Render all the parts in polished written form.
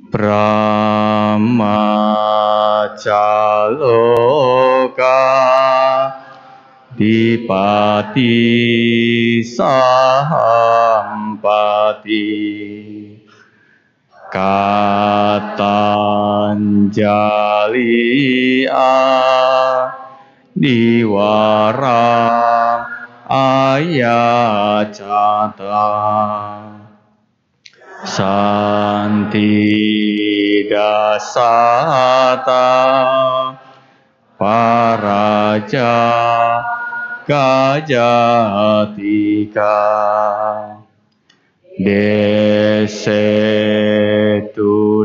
Brahmacaloka Dipati Sahampati Katanjali'a Diwara Ayacata Santi Dasata Paraja Gajatika Desetu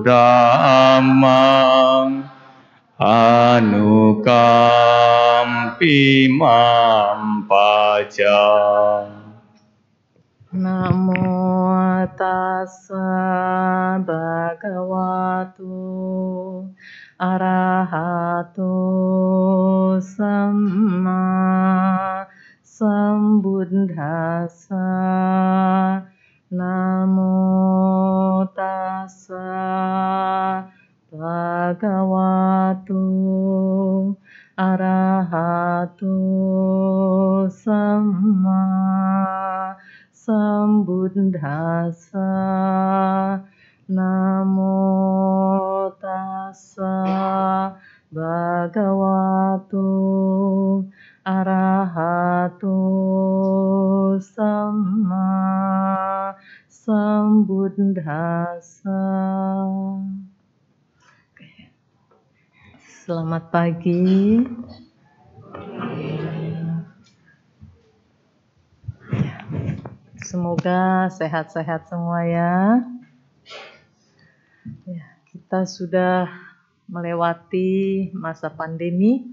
Dhammang Anukampi Mampaja. Namo tassa bhagavato arahato samma sambuddhassa. Namo tassa bhagavato arahato samma sambuddhassa. Namo tassa bhagavato arahato samma sambuddhassa. Selamat pagi. Semoga sehat-sehat semua ya. Kita sudah melewati masa pandemi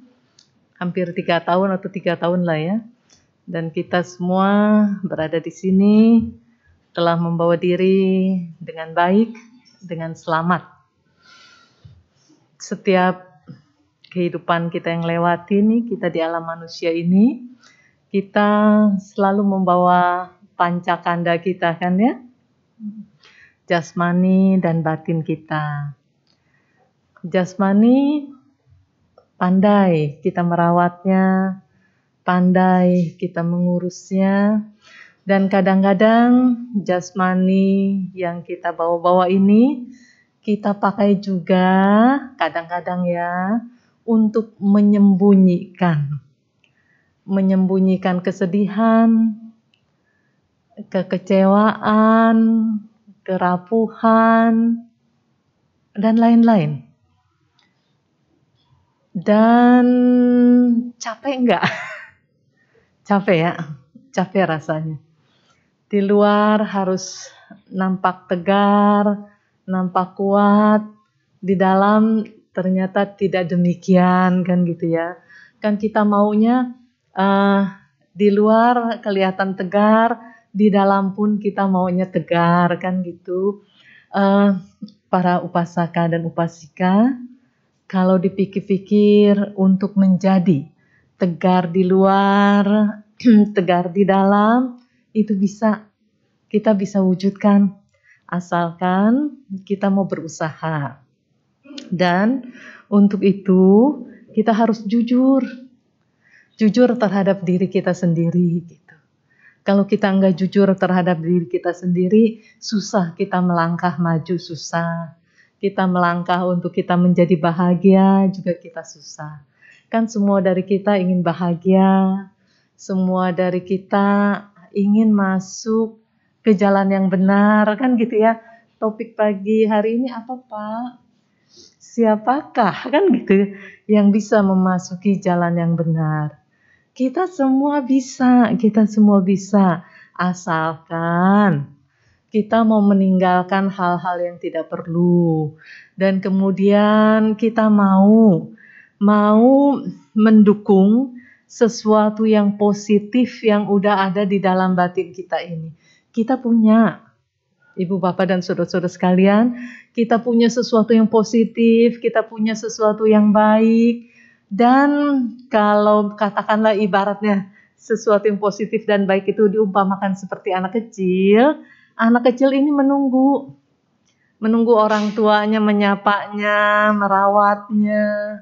hampir 3 tahun atau 3 tahun lah ya. Dan kita semua berada di sini telah membawa diri dengan baik, dengan selamat. Setiap kehidupan kita yang lewati nih, kita di alam manusia ini, kita selalu membawa pancakanda kita kan ya, jasmani dan batin kita. Jasmani pandai kita merawatnya, pandai kita mengurusnya, dan kadang-kadang jasmani yang kita bawa-bawa ini kita pakai juga kadang-kadang ya untuk menyembunyikan kesedihan, kekecewaan, kerapuhan, dan lain-lain. Dan capek enggak? Capek ya? Capek rasanya. Di luar harus nampak tegar, nampak kuat, di dalam ternyata tidak demikian kan gitu ya. Kan kita maunya di luar kelihatan tegar, di dalam pun kita maunya tegar kan gitu. Para upasaka dan upasika, kalau dipikir-pikir untuk menjadi tegar di luar, tegar di dalam, itu kita bisa wujudkan asalkan kita mau berusaha. Dan untuk itu kita harus jujur terhadap diri kita sendiri gitu. Kalau kita enggak jujur terhadap diri kita sendiri, susah kita melangkah maju, susah. Kita melangkah untuk kita menjadi bahagia juga kita susah. Kan semua dari kita ingin bahagia, semua dari kita ingin masuk ke jalan yang benar kan gitu ya. Topik pagi hari ini apa Pak? Siapakah kan gitu yang bisa memasuki jalan yang benar? Kita semua bisa, asalkan kita mau meninggalkan hal-hal yang tidak perlu, dan kemudian kita mau mendukung sesuatu yang positif yang udah ada di dalam batin kita ini. Kita punya, Ibu Bapak dan saudara-saudara sekalian, kita punya sesuatu yang positif, kita punya sesuatu yang baik. Dan kalau katakanlah ibaratnya sesuatu yang positif dan baik itu diumpamakan seperti anak kecil ini menunggu menunggu orang tuanya menyapanya, merawatnya,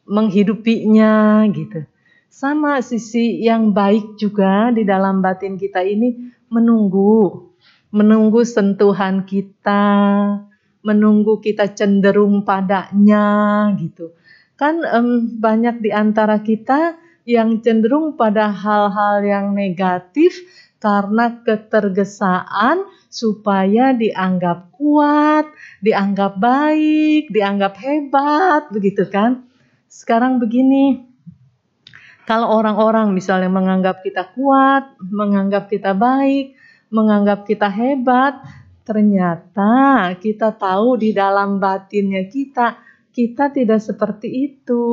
menghidupinya gitu. Sama sisi yang baik juga di dalam batin kita ini menunggu sentuhan kita, menunggu kita cenderung padanya gitu. Kan banyak di antara kita yang cenderung pada hal-hal yang negatif karena ketergesaan supaya dianggap kuat, dianggap baik, dianggap hebat, begitu kan? Sekarang begini, kalau orang-orang misalnya menganggap kita kuat, menganggap kita baik, menganggap kita hebat, ternyata kita tahu di dalam batinnya kita tidak seperti itu.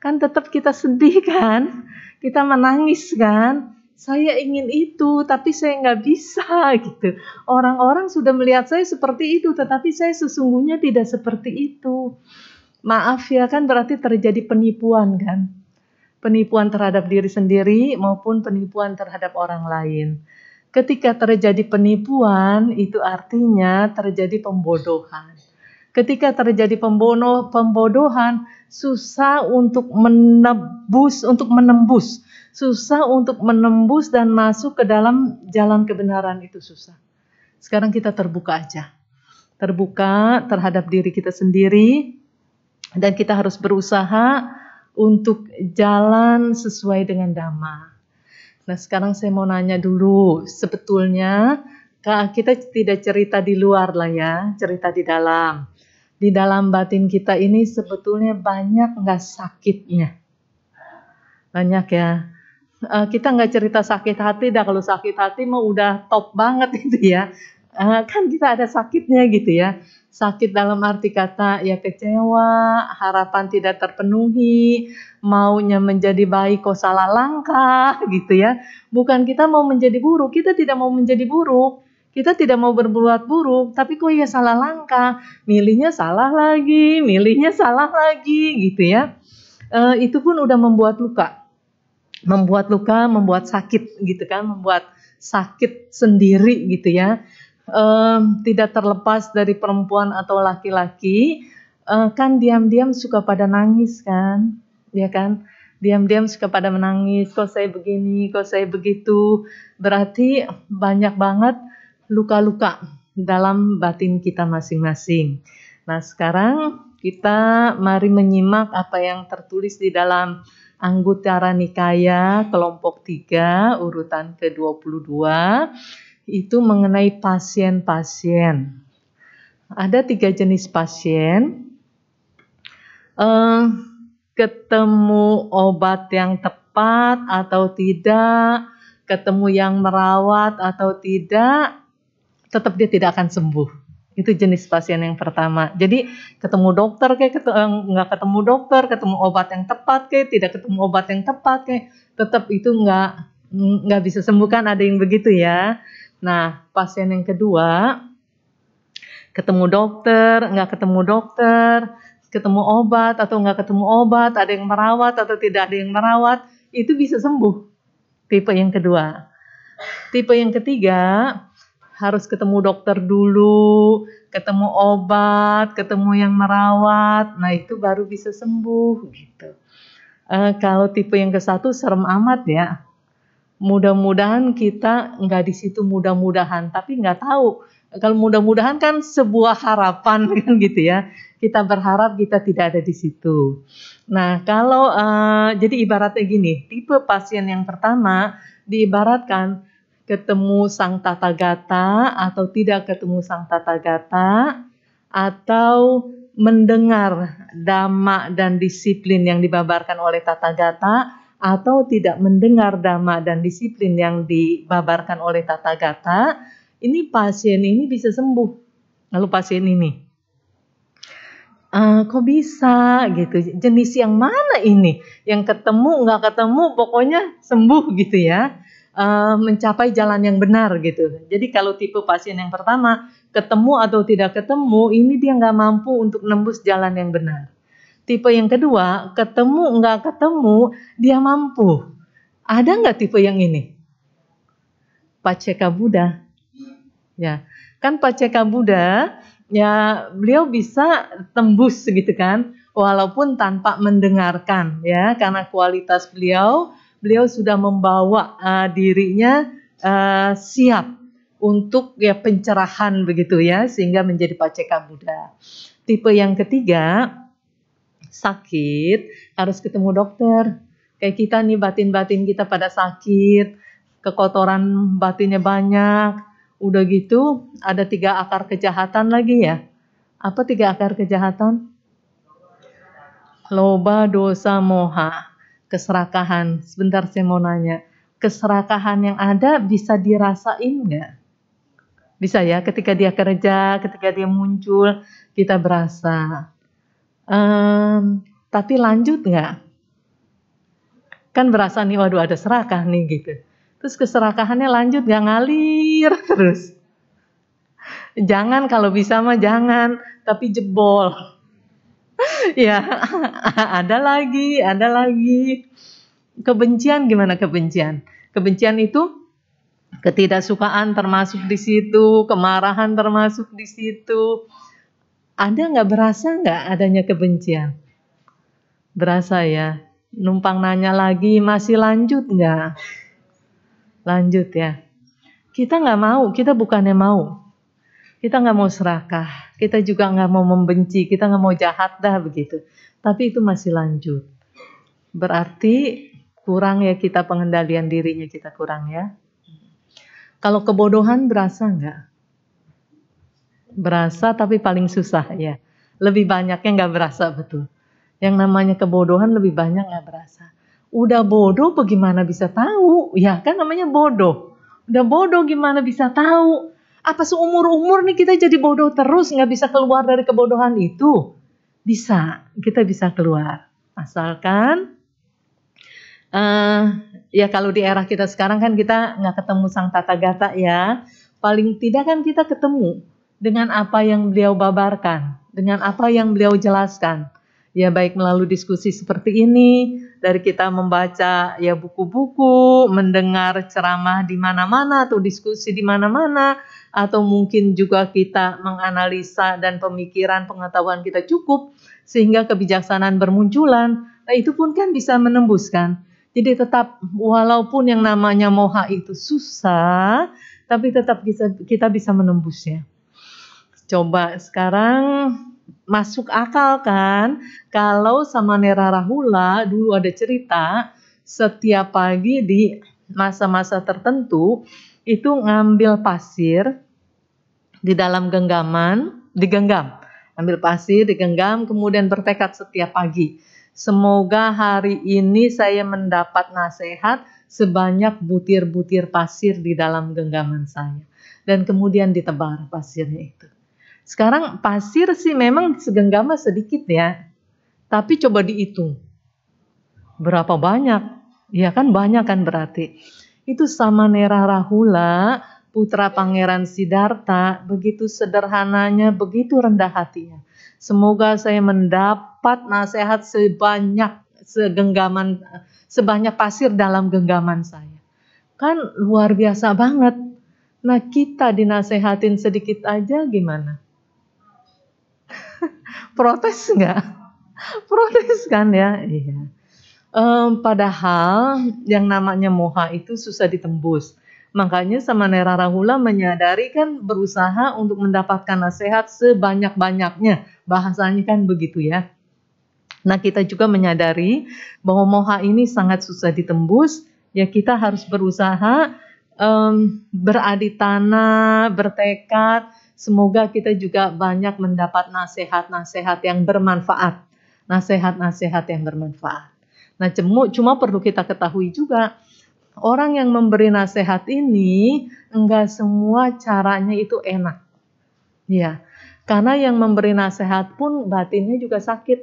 Kan tetap kita sedih kan? Kita menangis kan? Saya ingin itu, tapi saya nggak bisa gitu. Orang-orang sudah melihat saya seperti itu, tetapi saya sesungguhnya tidak seperti itu. Maaf ya, kan berarti terjadi penipuan kan? Penipuan terhadap diri sendiri maupun penipuan terhadap orang lain. Ketika terjadi penipuan, itu artinya terjadi pembodohan. Ketika terjadi pembodohan, susah untuk menembus, susah untuk menembus dan masuk ke dalam jalan kebenaran, itu susah. Sekarang kita terbuka aja, terbuka terhadap diri kita sendiri, dan kita harus berusaha untuk jalan sesuai dengan Dhamma. Nah, sekarang saya mau nanya dulu, sebetulnya kita tidak cerita di luar lah ya, cerita di dalam. Di dalam batin kita ini sebetulnya banyak nggak sakitnya? Banyak ya. Kita nggak cerita sakit hati dah, kalau sakit hati mah udah top banget itu ya. Kan kita ada sakitnya gitu ya. Sakit dalam arti kata ya kecewa, harapan tidak terpenuhi, maunya menjadi baik kok salah langkah gitu ya. Bukan kita mau menjadi buruk, kita tidak mau menjadi buruk. Kita tidak mau berbuat buruk, tapi kok ya salah langkah, milihnya salah lagi gitu ya. Itu pun udah membuat luka, membuat sakit gitu kan, membuat sakit sendiri gitu ya. Tidak terlepas dari perempuan atau laki-laki, kan diam-diam suka pada nangis kan, ya kan? Diam-diam suka pada menangis, kok saya begini, kok saya begitu. Berarti banyak banget luka-luka dalam batin kita masing-masing. Nah, sekarang kita mari menyimak apa yang tertulis di dalam Anguttara Nikaya kelompok 3 urutan ke-22. Itu mengenai pasien-pasien. Ada 3 jenis pasien. Ketemu obat yang tepat atau tidak, ketemu yang merawat atau tidak, tetap dia tidak akan sembuh. Itu jenis pasien yang pertama. Jadi ketemu dokter kayak nggak ketemu dokter, ketemu obat yang tepat kayak tidak ketemu obat yang tepat kayak, tetap itu nggak bisa sembuhkan. Ada yang begitu ya. Nah, pasien yang kedua, ketemu dokter, nggak ketemu dokter, ketemu obat atau nggak ketemu obat, ada yang merawat atau tidak ada yang merawat, itu bisa sembuh. Tipe yang kedua. Tipe yang ketiga, harus ketemu dokter dulu, ketemu obat, ketemu yang merawat, nah itu baru bisa sembuh gitu. Kalau tipe yang ke-1 serem amat ya. Mudah-mudahan kita nggak di situ, mudah-mudahan, tapi nggak tahu. Kalau mudah-mudahan kan sebuah harapan kan gitu ya. Kita berharap kita tidak ada di situ. Nah, kalau jadi ibaratnya gini, tipe pasien yang pertama diibaratkan ketemu sang Tathagata atau tidak ketemu sang Tathagata, atau mendengar Dhamma dan disiplin yang dibabarkan oleh Tathagata, atau tidak mendengar Dhamma dan disiplin yang dibabarkan oleh Tathagata. Ini pasien ini bisa sembuh. Lalu pasien ini, kok bisa gitu? Jenis yang mana ini? Yang ketemu, nggak ketemu, pokoknya sembuh gitu ya. Mencapai jalan yang benar gitu. Jadi kalau tipe pasien yang pertama, ketemu atau tidak ketemu, ini dia nggak mampu untuk nembus jalan yang benar. Tipe yang kedua, ketemu nggak ketemu, dia mampu. Ada nggak tipe yang ini? Pacceka Buddha. Ya, kan Pacceka Buddha ya beliau bisa tembus gitu kan, walaupun tanpa mendengarkan ya, karena kualitas beliau sudah membawa dirinya siap untuk ya pencerahan begitu ya, sehingga menjadi Paceka Buddha. Tipe yang ketiga, sakit harus ketemu dokter. Kayak kita nih, batin-batin kita pada sakit, kekotoran batinnya banyak. Udah gitu ada 3 akar kejahatan lagi ya. Apa 3 akar kejahatan? Loba, dosa, moha. Keserakahan. Sebentar saya mau nanya. Keserakahan yang ada bisa dirasain nggak? Bisa ya, ketika dia kerja, ketika dia muncul, kita berasa. Tapi lanjut nggak? Kan berasa nih, waduh ada serakah nih gitu. Terus keserakahannya lanjut nggak, ngalir terus. Jangan, kalau bisa mah jangan, tapi jebol. Ya, ada lagi. Kebencian gimana kebencian? Kebencian itu ketidaksukaan termasuk di situ, kemarahan termasuk di situ. Ada nggak, berasa nggak adanya kebencian? Berasa ya. Numpang nanya lagi, masih lanjut nggak? Lanjut ya. Kita nggak mau, kita bukannya mau. Kita nggak mau serakah, kita juga nggak mau membenci, kita nggak mau jahat dah begitu. Tapi itu masih lanjut. Berarti kurang ya, kita pengendalian dirinya kita kurang ya. Kalau kebodohan berasa nggak? Berasa, tapi paling susah ya. Lebih banyaknya nggak berasa, betul. Yang namanya kebodohan lebih banyak nggak berasa. Udah bodoh bagaimana bisa tahu? Ya kan namanya bodoh. Udah bodoh gimana bisa tahu? Apa seumur-umur nih kita jadi bodoh terus, nggak bisa keluar dari kebodohan itu? Bisa, kita bisa keluar. Asalkan, ya kalau di era kita sekarang kan kita nggak ketemu Sang Tathagata ya. Paling tidak kan kita ketemu dengan apa yang beliau babarkan, dengan apa yang beliau jelaskan. Ya baik melalui diskusi seperti ini, dari kita membaca ya buku-buku, mendengar ceramah di mana-mana atau diskusi di mana-mana, atau mungkin juga kita menganalisa dan pemikiran pengetahuan kita cukup sehingga kebijaksanaan bermunculan. Nah itu pun kan bisa menembuskan. Jadi tetap walaupun yang namanya moha itu susah, tapi tetap kita bisa menembusnya. Coba sekarang masuk akal kan, kalau Samanera Rahula dulu ada cerita, setiap pagi di masa-masa tertentu itu ngambil pasir di dalam genggaman, digenggam, ambil pasir, digenggam, kemudian bertekad setiap pagi, semoga hari ini saya mendapat nasihat sebanyak butir-butir pasir di dalam genggaman saya, dan kemudian ditebar pasirnya itu. Sekarang pasir sih memang segenggamnya sedikit ya, tapi coba dihitung berapa banyak, ya kan banyak kan berarti. Itu Samanera Rahula, putra Pangeran Siddhartha, begitu sederhananya, begitu rendah hatinya. Semoga saya mendapat nasihat sebanyak pasir dalam genggaman saya. Kan luar biasa banget. Nah kita dinasehatin sedikit aja gimana? Protes nggak? Protes kan ya? Iya. Padahal yang namanya moha itu susah ditembus. Makanya Samanera Rahula menyadari kan, berusaha untuk mendapatkan nasihat sebanyak-banyaknya. Bahasanya kan begitu ya. Nah kita juga menyadari bahwa moha ini sangat susah ditembus. Ya kita harus berusaha beraditana, bertekad. Semoga kita juga banyak mendapat nasihat-nasihat yang bermanfaat. Nasihat-nasihat yang bermanfaat. Nah cuma perlu kita ketahui juga, orang yang memberi nasihat ini enggak semua caranya itu enak. Ya, karena yang memberi nasihat pun batinnya juga sakit.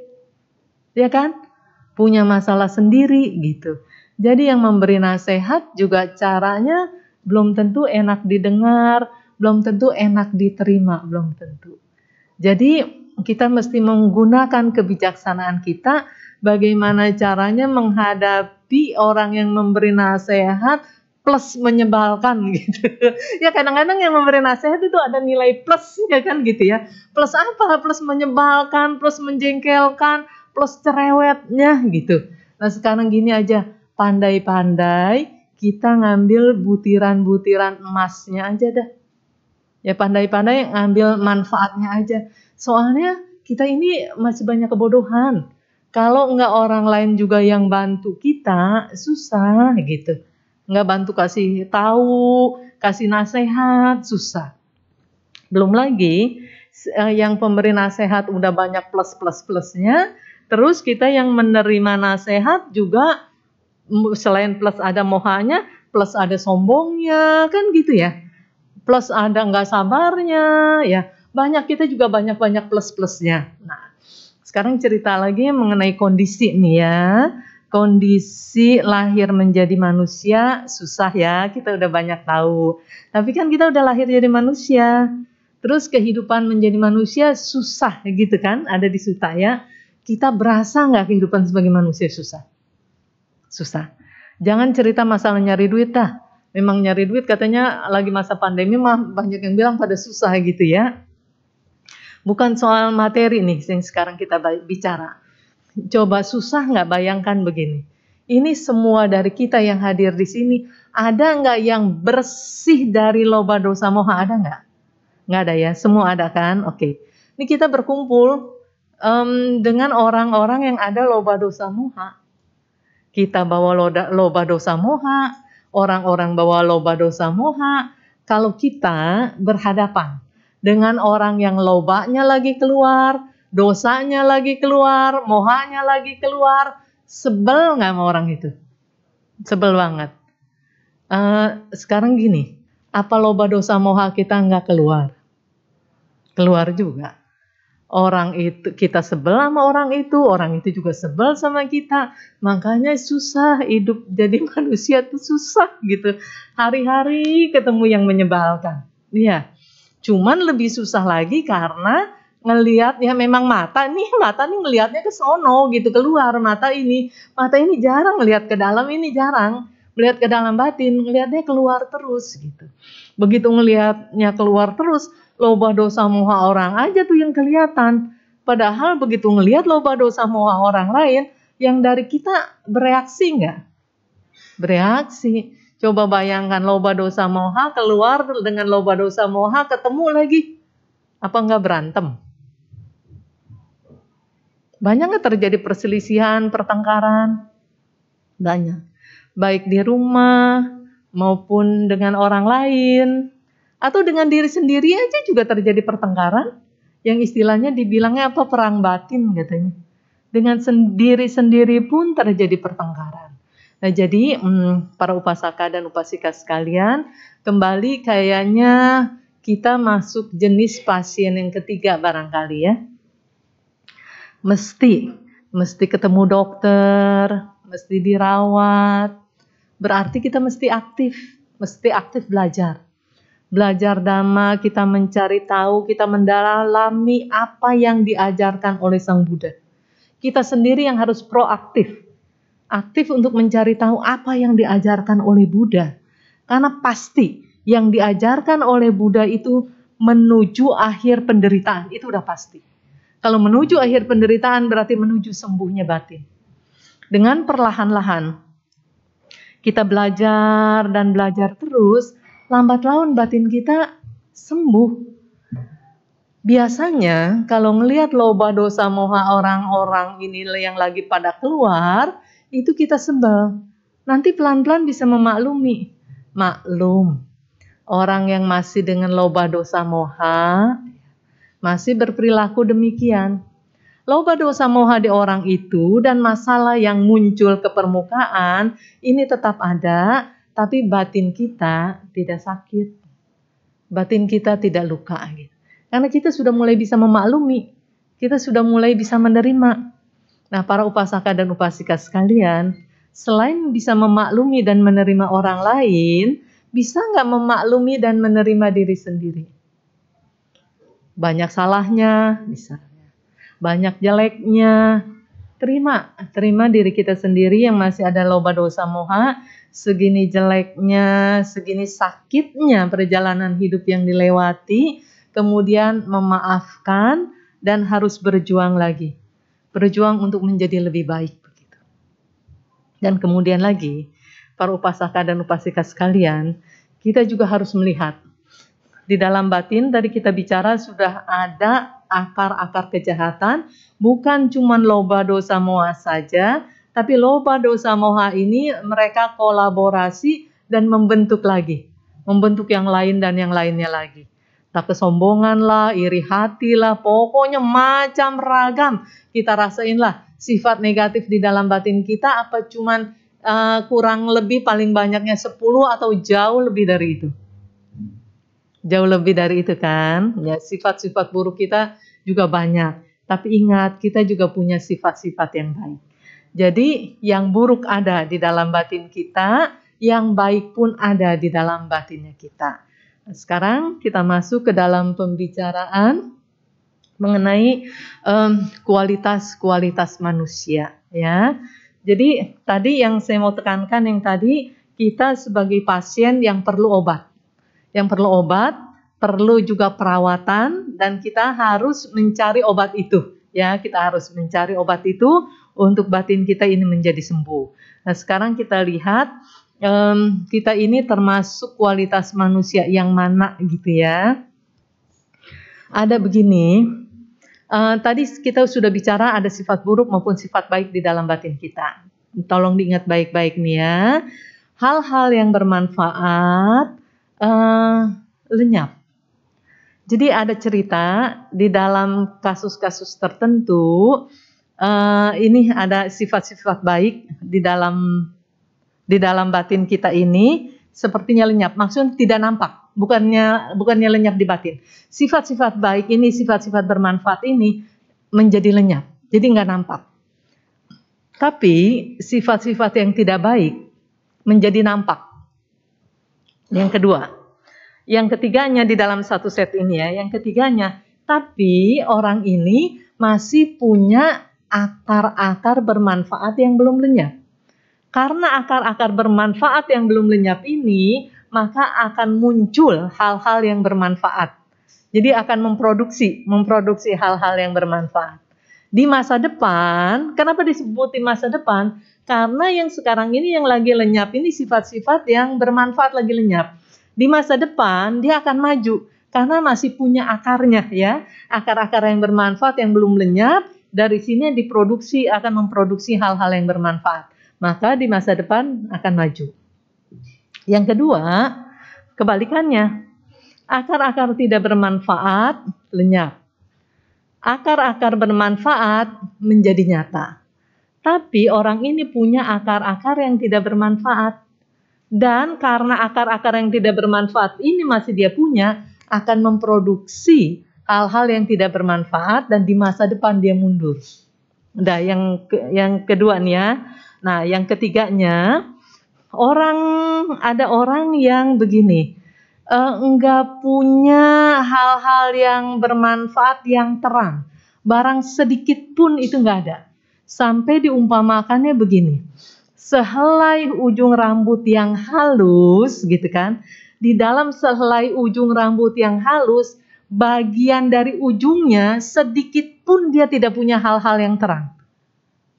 Ya kan? Punya masalah sendiri gitu. Jadi yang memberi nasihat juga caranya belum tentu enak didengar, belum tentu enak diterima, belum tentu. Jadi kita mesti menggunakan kebijaksanaan kita, bagaimana caranya menghadapi orang yang memberi nasihat plus menyebalkan gitu. Ya kadang-kadang yang memberi nasihat itu ada nilai plusnya kan gitu ya. Plus apa? Plus menyebalkan, plus menjengkelkan, plus cerewetnya gitu. Nah sekarang gini aja, pandai-pandai kita ngambil butiran-butiran emasnya aja dah. Ya pandai-pandai ngambil manfaatnya aja. Soalnya kita ini masih banyak kebodohan. Kalau enggak orang lain juga yang bantu kita, susah gitu. Nggak bantu kasih tahu, kasih nasihat, susah. Belum lagi yang pemberi nasihat udah banyak plus-plusnya, terus kita yang menerima nasihat juga selain plus ada mohanya, plus ada sombongnya, kan gitu ya. Plus ada nggak sabarnya, ya. Banyak, kita juga banyak-banyak plus-plusnya. Nah, sekarang cerita lagi mengenai kondisi nih ya. Kondisi lahir menjadi manusia susah ya, kita udah banyak tahu. Tapi kan kita udah lahir jadi manusia. Terus kehidupan menjadi manusia susah gitu kan, ada di Sutta ya. Kita berasa nggak kehidupan sebagai manusia susah? Susah. Jangan cerita masalah nyari duit dah. Memang nyari duit katanya lagi masa pandemi mah banyak yang bilang pada susah gitu ya. Bukan soal materi nih yang sekarang kita bicara. Coba susah nggak, bayangkan begini. Ini semua dari kita yang hadir di sini, ada nggak yang bersih dari loba dosa moha, ada nggak? Nggak ada ya, semua ada kan? Oke. Ini kita berkumpul dengan orang-orang yang ada loba dosa moha. Kita bawa loba dosa moha, orang-orang bawa loba dosa moha. Kalau kita berhadapan dengan orang yang lobanya lagi keluar, dosanya lagi keluar, mohanya lagi keluar, sebel nggak sama orang itu? Sebel banget. Sekarang gini, apa loba dosa moha kita nggak keluar? Keluar juga. Orang itu, kita sebel sama orang itu juga sebel sama kita. Makanya susah hidup jadi manusia tuh susah gitu. Hari-hari ketemu yang menyebalkan. Iya. Cuman lebih susah lagi karena ngelihat ya memang mata nih ngelihatnya ke sono gitu, keluar mata ini jarang ngelihat ke dalam, ini jarang melihat ke dalam batin, ngelihatnya keluar terus gitu. Begitu ngelihatnya keluar terus, loba dosa moha orang aja tuh yang kelihatan. Padahal begitu ngelihat loba dosa moha orang lain, yang dari kita bereaksi nggak? Bereaksi. Coba bayangkan loba dosa moha keluar dengan loba dosa moha ketemu lagi. Apa nggak berantem? Banyak nggak terjadi perselisihan, pertengkaran? Banyak. Baik di rumah maupun dengan orang lain. Atau dengan diri sendiri aja juga terjadi pertengkaran. Yang istilahnya dibilangnya apa? Perang batin katanya. Dengan diri sendiri pun terjadi pertengkaran. Nah jadi para upasaka dan upasika sekalian, kembali kayaknya kita masuk jenis pasien yang ketiga barangkali ya. Mesti ketemu dokter, mesti dirawat. Berarti kita mesti aktif belajar. Belajar dhamma, kita mencari tahu, kita mendalami apa yang diajarkan oleh Sang Buddha. Kita sendiri yang harus proaktif. Aktif untuk mencari tahu apa yang diajarkan oleh Buddha. Karena pasti yang diajarkan oleh Buddha itu menuju akhir penderitaan. Itu udah pasti. Kalau menuju akhir penderitaan berarti menuju sembuhnya batin. Dengan perlahan-lahan kita belajar dan belajar terus, lambat laun batin kita sembuh. Biasanya kalau ngelihat loba dosa moha orang-orang ini yang lagi pada keluar, itu kita sebel. Nanti pelan-pelan bisa memaklumi. Maklum, orang yang masih dengan loba dosa moha masih berperilaku demikian. Loba dosa moha di orang itu dan masalah yang muncul ke permukaan ini tetap ada, tapi batin kita tidak sakit. Batin kita tidak luka. Karena kita sudah mulai bisa memaklumi. Kita sudah mulai bisa menerima. Nah, para upasaka dan upasika sekalian, selain bisa memaklumi dan menerima orang lain, bisa nggak memaklumi dan menerima diri sendiri? Banyak salahnya, misalnya. Banyak jeleknya, terima diri kita sendiri yang masih ada loba dosa moha, segini jeleknya, segini sakitnya perjalanan hidup yang dilewati, kemudian memaafkan dan harus berjuang lagi. Berjuang untuk menjadi lebih baik begitu. Dan kemudian lagi, para upasaka dan upasika sekalian, kita juga harus melihat di dalam batin tadi kita bicara sudah ada akar-akar kejahatan, bukan cuma loba dosa moha saja, tapi loba dosa moha ini mereka kolaborasi dan membentuk lagi, membentuk yang lain dan yang lainnya lagi. Tak kesombongan lah, iri hati lah, pokoknya macam ragam kita rasain lah sifat negatif di dalam batin kita, apa cuman kurang lebih paling banyaknya 10 atau jauh lebih dari itu. Jauh lebih dari itu kan, ya sifat-sifat buruk kita juga banyak. Tapi ingat, kita juga punya sifat-sifat yang baik. Jadi yang buruk ada di dalam batin kita, yang baik pun ada di dalam batinnya kita. Nah, sekarang kita masuk ke dalam pembicaraan mengenai kualitas-kualitas manusia. Ya, jadi tadi yang saya mau tekankan yang tadi, kita sebagai pasien yang perlu obat. Perlu juga perawatan, dan kita harus mencari obat itu. Ya, kita harus mencari obat itu untuk batin kita ini menjadi sembuh. Nah, sekarang kita lihat kita ini termasuk kualitas manusia yang mana gitu ya. Ada begini, tadi kita sudah bicara ada sifat buruk maupun sifat baik di dalam batin kita. Tolong diingat baik-baik nih ya. Hal-hal yang bermanfaat lenyap. Jadi ada cerita di dalam kasus-kasus tertentu, ini ada sifat-sifat baik di dalam batin kita ini sepertinya lenyap. Maksudnya tidak nampak, bukannya lenyap di batin. Sifat-sifat baik ini, sifat-sifat bermanfaat ini menjadi lenyap, jadi nggak nampak. Tapi sifat-sifat yang tidak baik menjadi nampak. Yang kedua. Yang ketiganya di dalam satu set ini ya, yang ketiganya, tapi orang ini masih punya akar-akar bermanfaat yang belum lenyap. Karena akar-akar bermanfaat yang belum lenyap ini, maka akan muncul hal-hal yang bermanfaat. Jadi akan memproduksi hal-hal yang bermanfaat. Di masa depan, kenapa disebut di masa depan? Karena yang sekarang ini yang lagi lenyap ini sifat-sifat yang bermanfaat lagi lenyap. Di masa depan dia akan maju karena masih punya akarnya ya, akar-akar yang bermanfaat yang belum lenyap, dari sini akan memproduksi hal-hal yang bermanfaat. Maka di masa depan akan maju. Yang kedua, kebalikannya, akar-akar tidak bermanfaat lenyap. Akar-akar bermanfaat menjadi nyata. Tapi orang ini punya akar-akar yang tidak bermanfaat. Dan karena akar-akar yang tidak bermanfaat ini masih dia punya, akan memproduksi hal-hal yang tidak bermanfaat dan di masa depan dia mundur. Nah, yang kedua nih ya. Nah, yang ketiganya, ada orang yang begini, enggak punya hal-hal yang bermanfaat yang terang. Barang sedikit pun itu enggak ada. Sampai diumpamakannya begini. Sehelai ujung rambut yang halus gitu kan, di dalam sehelai ujung rambut yang halus, bagian dari ujungnya sedikit pun dia tidak punya hal-hal yang terang,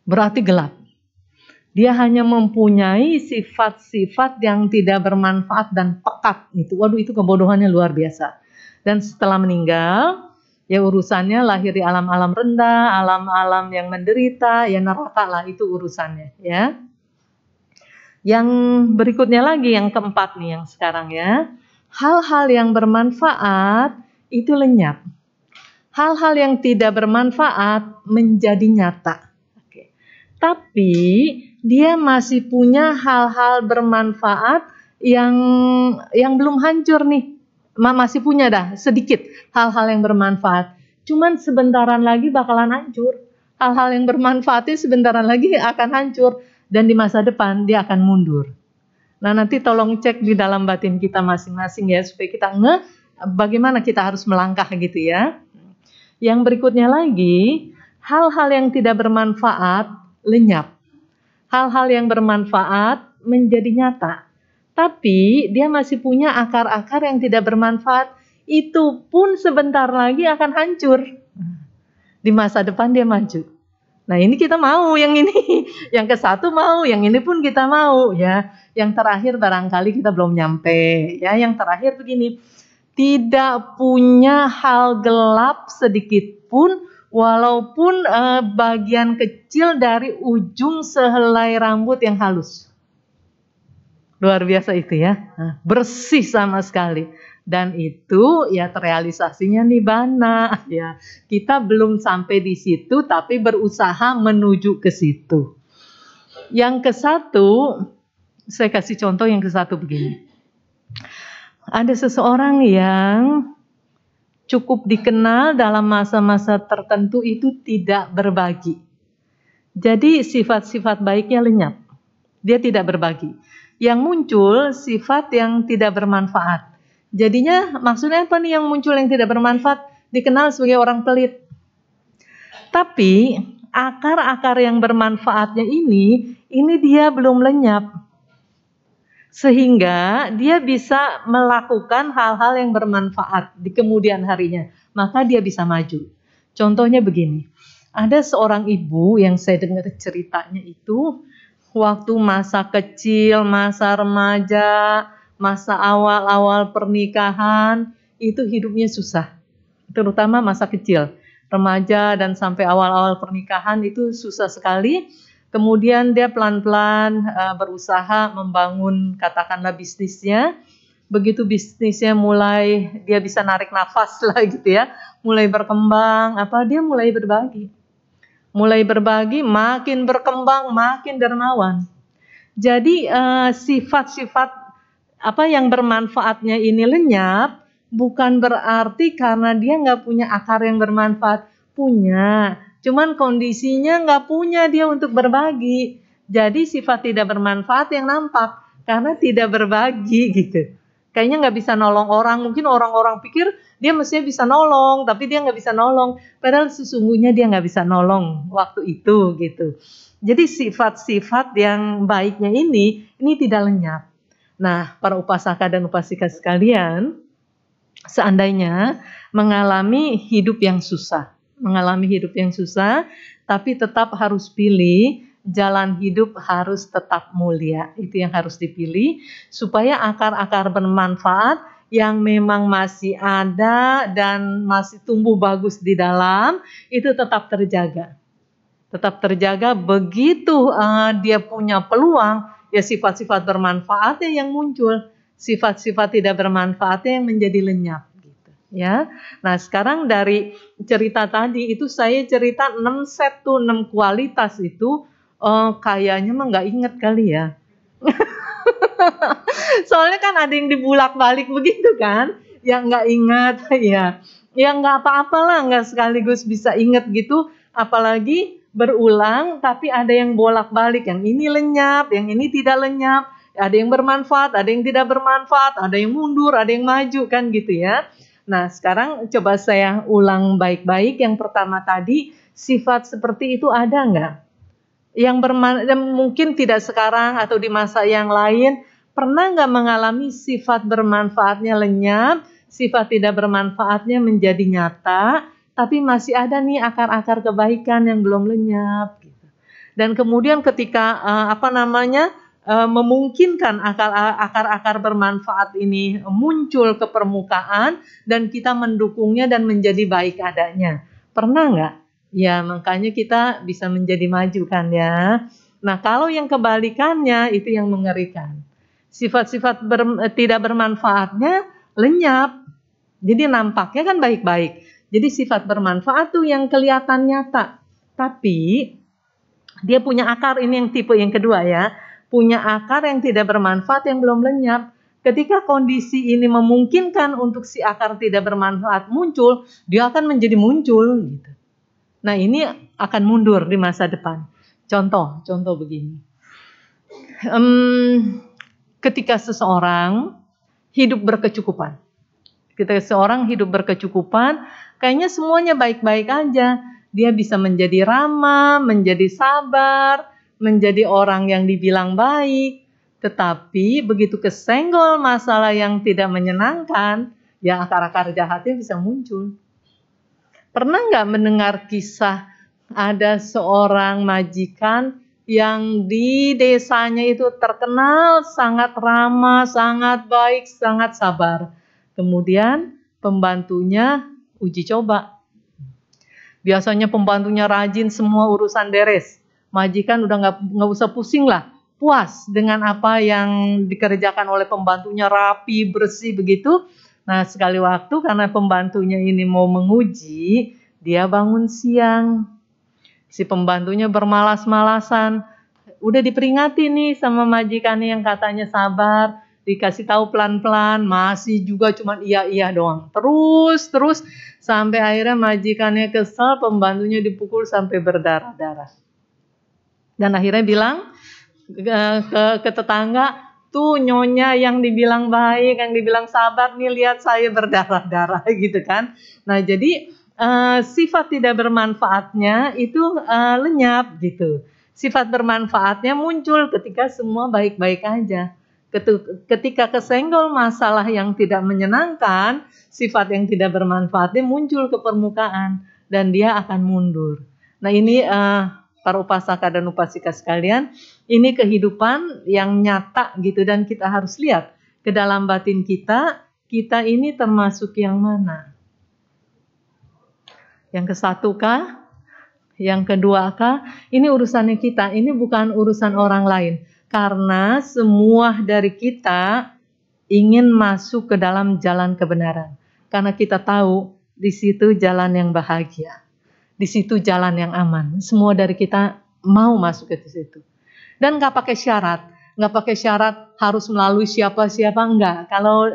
berarti gelap. Dia hanya mempunyai sifat-sifat yang tidak bermanfaat dan pekat gitu. Waduh, itu kebodohannya luar biasa. Dan setelah meninggal, ya urusannya lahir di alam-alam rendah, alam-alam yang menderita, ya neraka lah, itu urusannya ya. Yang berikutnya lagi, yang keempat nih yang sekarang ya. Hal-hal yang bermanfaat itu lenyap. Hal-hal yang tidak bermanfaat menjadi nyata. Oke. Tapi dia masih punya hal-hal bermanfaat yang belum hancur nih. Masih punya sedikit hal-hal yang bermanfaat. Cuman sebentaran lagi bakalan hancur. Hal-hal yang bermanfaatnya sebentaran lagi akan hancur. Dan di masa depan dia akan mundur. Nah, nanti tolong cek di dalam batin kita masing-masing ya, supaya kita bagaimana kita harus melangkah gitu ya. Yang berikutnya lagi, hal-hal yang tidak bermanfaat lenyap. Hal-hal yang bermanfaat menjadi nyata. Tapi dia masih punya akar-akar yang tidak bermanfaat. Itu pun sebentar lagi akan hancur. Di masa depan dia maju. Nah ini kita mau yang ini. Yang ke satu mau, yang ini pun kita mau ya. Yang terakhir barangkali kita belum nyampe. Ya, yang terakhir begini. Tidak punya hal gelap sedikit pun, walaupun bagian kecil dari ujung sehelai rambut yang halus. Luar biasa itu ya. Nah, bersih sama sekali. Dan itu ya terrealisasinya nibbana ya. Kita belum sampai di situ tapi berusaha menuju ke situ. Yang ke satu, saya kasih contoh yang ke satu begini. Ada seseorang yang cukup dikenal dalam masa-masa tertentu itu tidak berbagi. Jadi sifat-sifat baiknya lenyap. Dia tidak berbagi. Yang muncul sifat yang tidak bermanfaat. Jadinya maksudnya apa nih yang muncul yang tidak bermanfaat? Dikenal sebagai orang pelit. Tapi akar-akar yang bermanfaatnya ini dia belum lenyap. Sehingga dia bisa melakukan hal-hal yang bermanfaat di kemudian harinya. Maka dia bisa maju. Contohnya begini. Ada seorang ibu yang saya dengar ceritanya itu. Waktu masa kecil, masa remaja, masa awal-awal pernikahan. Itu hidupnya susah. Terutama masa kecil. Remaja dan sampai awal-awal pernikahan itu susah sekali. Kemudian dia pelan-pelan berusaha membangun katakanlah bisnisnya. Begitu bisnisnya mulai dia bisa narik nafas lah gitu ya. Mulai berkembang, dia mulai berbagi. Mulai berbagi, makin berkembang, makin dermawan. Jadi sifat-sifat yang bermanfaatnya ini lenyap. Bukan berarti karena dia nggak punya akar yang bermanfaat. Punya. Cuman kondisinya nggak punya dia untuk berbagi. Jadi sifat tidak bermanfaat yang nampak. Karena tidak berbagi gitu. Kayaknya nggak bisa nolong orang. Mungkin orang-orang pikir dia mestinya bisa nolong. Tapi dia nggak bisa nolong. Padahal sesungguhnya dia nggak bisa nolong waktu itu gitu. Jadi sifat-sifat yang baiknya ini tidak lenyap. Nah para upasaka dan upasika sekalian. Seandainya mengalami hidup yang susah. Tapi tetap harus pilih jalan hidup harus tetap mulia. Itu yang harus dipilih supaya akar-akar bermanfaat yang memang masih ada dan masih tumbuh bagus di dalam itu tetap terjaga. Tetap terjaga begitu dia punya peluang ya sifat-sifat bermanfaatnya yang muncul, sifat-sifat tidak bermanfaatnya yang menjadi lenyap. Ya, nah sekarang dari cerita tadi itu saya cerita 6 set tuh 6 kualitas itu kayaknya mah nggak inget kali ya. Soalnya kan ada yang dibulak-balik begitu kan, yang nggak ingat ya, yang nggak apa-apalah nggak sekaligus bisa inget gitu, apalagi berulang tapi ada yang bolak-balik, yang ini lenyap, yang ini tidak lenyap, ada yang bermanfaat, ada yang tidak bermanfaat, ada yang mundur, ada yang maju kan gitu ya. Nah sekarang coba saya ulang baik-baik. Yang pertama tadi, sifat seperti itu ada nggak? Yang mungkin tidak sekarang atau di masa yang lain, pernah nggak mengalami sifat bermanfaatnya lenyap, sifat tidak bermanfaatnya menjadi nyata, tapi masih ada nih akar-akar kebaikan yang belum lenyap. Gitu. Dan kemudian ketika memungkinkan akar-akar bermanfaat ini muncul ke permukaan dan kita mendukungnya dan menjadi baik adanya. Pernah nggak? Ya makanya kita bisa menjadi maju kan ya. Nah kalau yang kebalikannya itu yang mengerikan. Sifat-sifat tidak bermanfaatnya lenyap. Jadi nampaknya kan baik-baik. Jadi sifat bermanfaat tuh yang kelihatan nyata. Tapi dia punya akar, ini yang tipe yang kedua ya. Punya akar yang tidak bermanfaat yang belum lenyap. Ketika kondisi ini memungkinkan untuk si akar tidak bermanfaat muncul, dia akan menjadi muncul gitu. Nah, ini akan mundur di masa depan. Contoh begini. Ketika seseorang hidup berkecukupan. Kayaknya semuanya baik-baik aja. dia bisa menjadi ramah, menjadi sabar, menjadi orang yang dibilang baik. Tetapi begitu kesenggol masalah yang tidak menyenangkan, ya akar-akar jahatnya bisa muncul. Pernah nggak mendengar kisah ada seorang majikan yang di desanya itu terkenal sangat ramah, sangat baik, sangat sabar. Kemudian pembantunya uji coba. Biasanya pembantunya rajin, semua urusan beres. Majikan udah nggak usah pusing lah, puas dengan apa yang dikerjakan oleh pembantunya, rapi, bersih begitu. Nah, sekali waktu karena pembantunya ini mau menguji, dia bangun siang. Si pembantunya bermalas-malasan. Udah diperingati nih sama majikannya yang katanya sabar, dikasih tahu pelan-pelan, masih juga cuman iya-iya doang. Terus sampai akhirnya majikannya kesal, pembantunya dipukul sampai berdarah-darah. Dan akhirnya bilang ke tetangga, tuh nyonya yang dibilang baik, yang dibilang sabar nih, lihat saya berdarah-darah gitu kan. Nah, jadi sifat tidak bermanfaatnya itu lenyap gitu. Sifat bermanfaatnya muncul ketika semua baik-baik aja. Ketika kesenggol masalah yang tidak menyenangkan, sifat yang tidak bermanfaatnya muncul ke permukaan dan dia akan mundur. Nah, ini para upasaka dan upasika sekalian, ini kehidupan yang nyata gitu, dan kita harus lihat ke dalam batin kita ini termasuk yang mana? Yang ke-1 kah? Yang kedua kah? Ini urusannya kita, ini bukan urusan orang lain. Karena semua dari kita ingin masuk ke dalam jalan kebenaran. Karena kita tahu di situ jalan yang bahagia. Di situ jalan yang aman. Semua dari kita mau masuk ke situ. Dan nggak pakai syarat harus melalui siapa-siapa, enggak. Kalau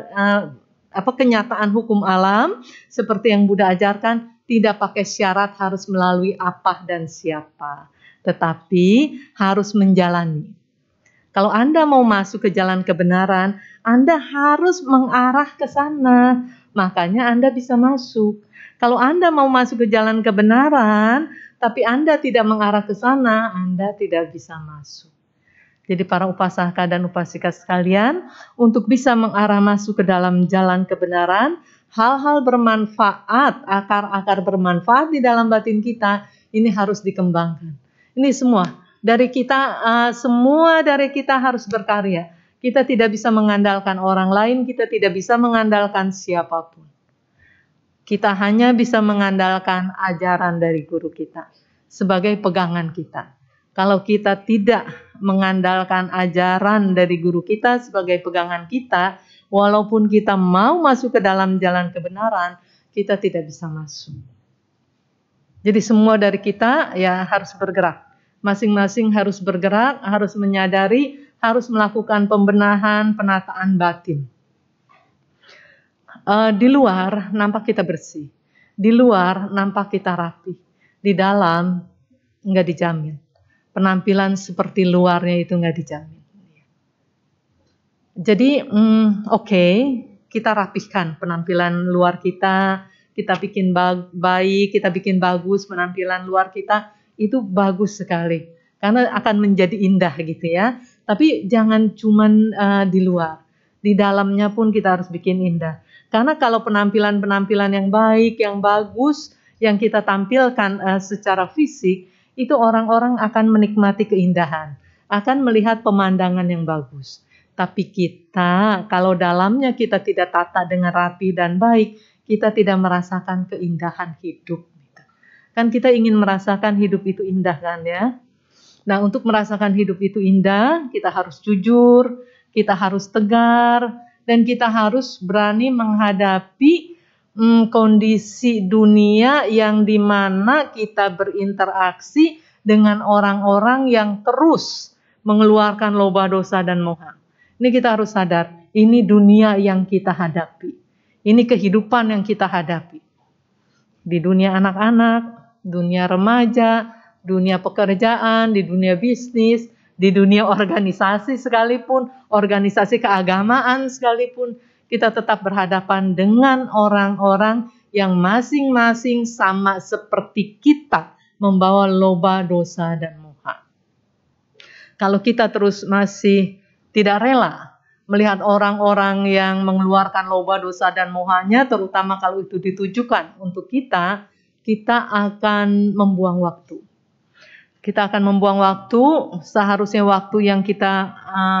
kenyataan hukum alam seperti yang Buddha ajarkan, tidak pakai syarat harus melalui apa dan siapa, tetapi harus menjalani. Kalau Anda mau masuk ke jalan kebenaran, Anda harus mengarah ke sana, makanya Anda bisa masuk. Kalau Anda mau masuk ke jalan kebenaran, tapi Anda tidak mengarah ke sana, Anda tidak bisa masuk. Jadi para upasaka dan upasika sekalian, untuk bisa mengarah masuk ke dalam jalan kebenaran, hal-hal bermanfaat, akar-akar bermanfaat di dalam batin kita, ini harus dikembangkan. Ini semua dari kita harus berkarya. Kita tidak bisa mengandalkan orang lain, kita tidak bisa mengandalkan siapapun. Kita hanya bisa mengandalkan ajaran dari guru kita sebagai pegangan kita. Kalau kita tidak mengandalkan ajaran dari guru kita sebagai pegangan kita, walaupun kita mau masuk ke dalam jalan kebenaran, kita tidak bisa masuk. Jadi semua dari kita ya harus bergerak. Masing-masing harus bergerak, harus menyadari, harus melakukan pembenahan, penataan batin. Di luar nampak kita bersih, di luar nampak kita rapi, di dalam nggak dijamin. Penampilan seperti luarnya itu nggak dijamin. Jadi oke, kita rapihkan penampilan luar kita bikin baik, kita bikin bagus penampilan luar kita, itu bagus sekali karena akan menjadi indah gitu ya. Tapi jangan cuman di luar, di dalamnya pun kita harus bikin indah. Karena kalau penampilan-penampilan yang baik, yang bagus, yang kita tampilkan secara fisik, itu orang-orang akan menikmati keindahan, akan melihat pemandangan yang bagus. Tapi kita, kalau dalamnya kita tidak tata dengan rapi dan baik, kita tidak merasakan keindahan hidup. Kan kita ingin merasakan hidup itu indah kan ya. Nah, untuk merasakan hidup itu indah, kita harus jujur, kita harus tegar, dan kita harus berani menghadapi kondisi dunia yang dimana kita berinteraksi dengan orang-orang yang terus mengeluarkan loba, dosa, dan moha. Ini kita harus sadar, ini dunia yang kita hadapi. Ini kehidupan yang kita hadapi. Di dunia anak-anak, dunia remaja, dunia pekerjaan, di dunia bisnis, di dunia organisasi sekalipun, organisasi keagamaan sekalipun, kita tetap berhadapan dengan orang-orang yang masing-masing sama seperti kita membawa loba dosa dan moha. Kalau kita terus masih tidak rela melihat orang-orang yang mengeluarkan loba dosa dan mohanya, terutama kalau itu ditujukan untuk kita, kita akan membuang waktu. Kita akan membuang waktu, seharusnya waktu yang kita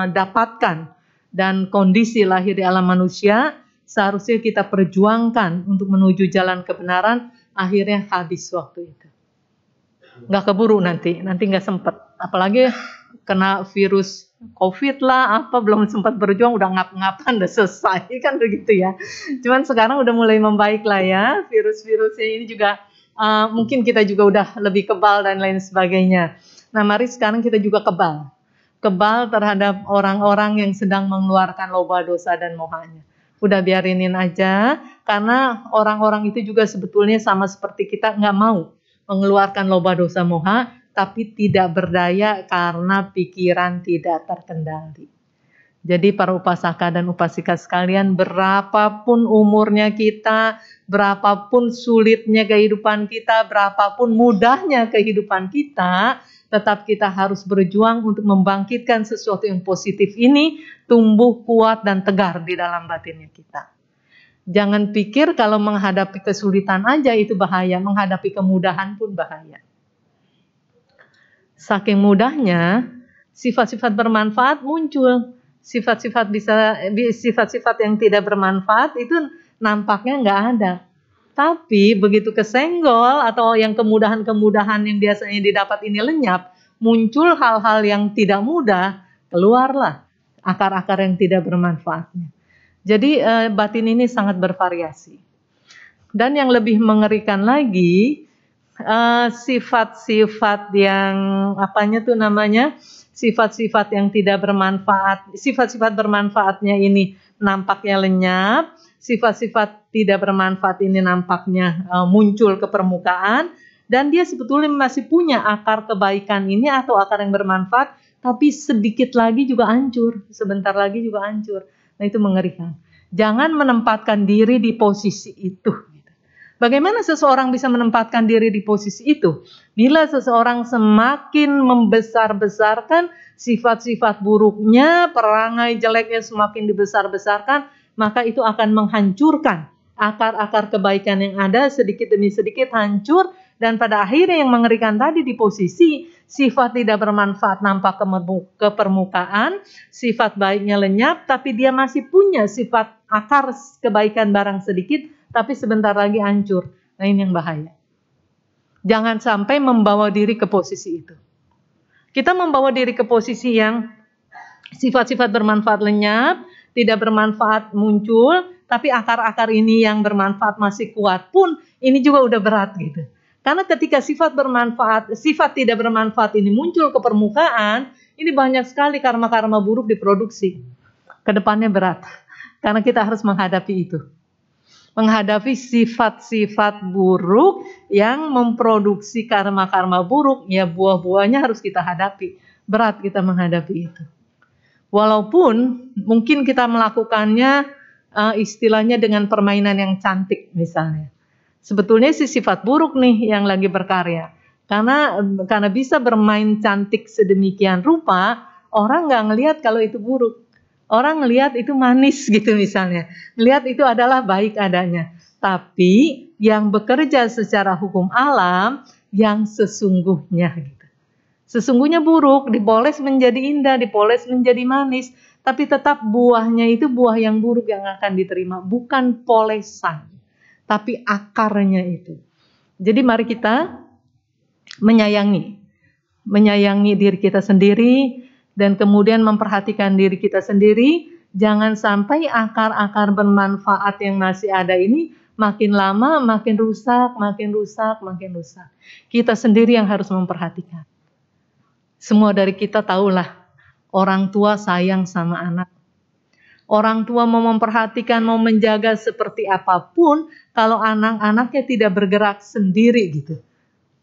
dapatkan dan kondisi lahir di alam manusia, seharusnya kita perjuangkan untuk menuju jalan kebenaran, akhirnya habis waktu itu. Nggak keburu nanti nggak sempat. Apalagi kena virus COVID lah, apa belum sempat berjuang, udah ngap-ngapan, udah selesai, kan begitu ya. Cuman sekarang udah mulai membaik lah ya, virus-virusnya ini juga mungkin kita juga udah lebih kebal dan lain sebagainya. Nah, mari sekarang kita juga kebal terhadap orang-orang yang sedang mengeluarkan loba dosa dan mohanya. Udah biarinin aja, karena orang-orang itu juga sebetulnya sama seperti kita, nggak mau mengeluarkan loba dosa moha, tapi tidak berdaya karena pikiran tidak terkendali. Jadi para upasaka dan upasika sekalian, berapapun umurnya kita, berapapun sulitnya kehidupan kita, berapapun mudahnya kehidupan kita, tetap kita harus berjuang untuk membangkitkan sesuatu yang positif ini, tumbuh kuat dan tegar di dalam batinnya kita. Jangan pikir kalau menghadapi kesulitan aja itu bahaya, menghadapi kemudahan pun bahaya. Saking mudahnya, sifat-sifat bermanfaat muncul. Sifat-sifat yang tidak bermanfaat itu nampaknya nggak ada. Tapi begitu kesenggol atau yang kemudahan-kemudahan yang biasanya didapat ini lenyap, muncul hal-hal yang tidak mudah, keluarlah akar-akar yang tidak bermanfaatnya. Jadi batin ini sangat bervariasi. Dan yang lebih mengerikan lagi, sifat-sifat yang sifat-sifat yang tidak bermanfaat, sifat-sifat bermanfaatnya ini nampaknya lenyap, sifat-sifat tidak bermanfaat ini nampaknya muncul ke permukaan, dan dia sebetulnya masih punya akar kebaikan ini atau akar yang bermanfaat, tapi sedikit lagi juga hancur, sebentar lagi juga hancur. Nah, itu mengerikan. Jangan menempatkan diri di posisi itu. Bagaimana seseorang bisa menempatkan diri di posisi itu? Bila seseorang semakin membesar-besarkan sifat-sifat buruknya, perangai jeleknya semakin dibesar-besarkan, maka itu akan menghancurkan akar-akar kebaikan yang ada, sedikit demi sedikit hancur, dan pada akhirnya yang mengerikan tadi di posisi sifat tidak bermanfaat nampak ke permukaan, sifat baiknya lenyap, tapi dia masih punya sifat akar kebaikan barang sedikit, tapi sebentar lagi hancur. Nah, ini yang bahaya. Jangan sampai membawa diri ke posisi itu. Kita membawa diri ke posisi yang sifat-sifat bermanfaat lenyap, tidak bermanfaat muncul, tapi akar-akar ini yang bermanfaat masih kuat pun, ini juga udah berat gitu. Karena ketika sifat tidak bermanfaat ini muncul ke permukaan, ini banyak sekali karma-karma buruk diproduksi. Kedepannya berat, karena kita harus menghadapi itu. Menghadapi sifat-sifat buruk yang memproduksi karma-karma buruk, ya buah-buahnya harus kita hadapi. Berat kita menghadapi itu. Walaupun mungkin kita melakukannya istilahnya dengan permainan yang cantik misalnya. Sebetulnya si sifat buruk nih yang lagi berkarya. Karena bisa bermain cantik sedemikian rupa, orang nggak ngelihat kalau itu buruk. Orang ngelihat itu manis gitu misalnya. Ngelihat itu adalah baik adanya. Tapi yang bekerja secara hukum alam yang sesungguhnya gitu. Sesungguhnya buruk, dipoles menjadi indah, dipoles menjadi manis. Tapi tetap buahnya itu buah yang buruk yang akan diterima. Bukan polesan, tapi akarnya itu. Jadi mari kita menyayangi diri kita sendiri, dan kemudian memperhatikan diri kita sendiri. Jangan sampai akar-akar bermanfaat yang masih ada ini makin lama makin rusak. Kita sendiri yang harus memperhatikan. Semua dari kita tahulah, orang tua sayang sama anak. Orang tua mau memperhatikan, mau menjaga seperti apapun, kalau anak-anaknya tidak bergerak sendiri gitu.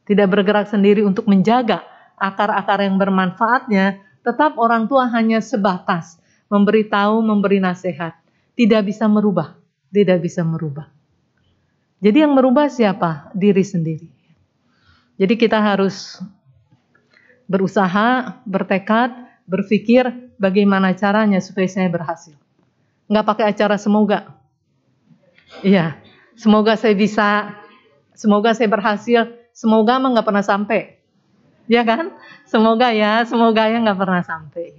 Tidak bergerak sendiri untuk menjaga akar-akar yang bermanfaatnya, tetap orang tua hanya sebatas memberitahu, memberi nasihat. Tidak bisa merubah. Jadi yang merubah siapa? Diri sendiri. Jadi kita harus berusaha, bertekad, berpikir bagaimana caranya supaya saya berhasil. Nggak pakai acara semoga. Iya, semoga saya bisa, semoga saya berhasil, semoga mah nggak pernah sampai. Ya kan? Semoga ya nggak pernah sampai.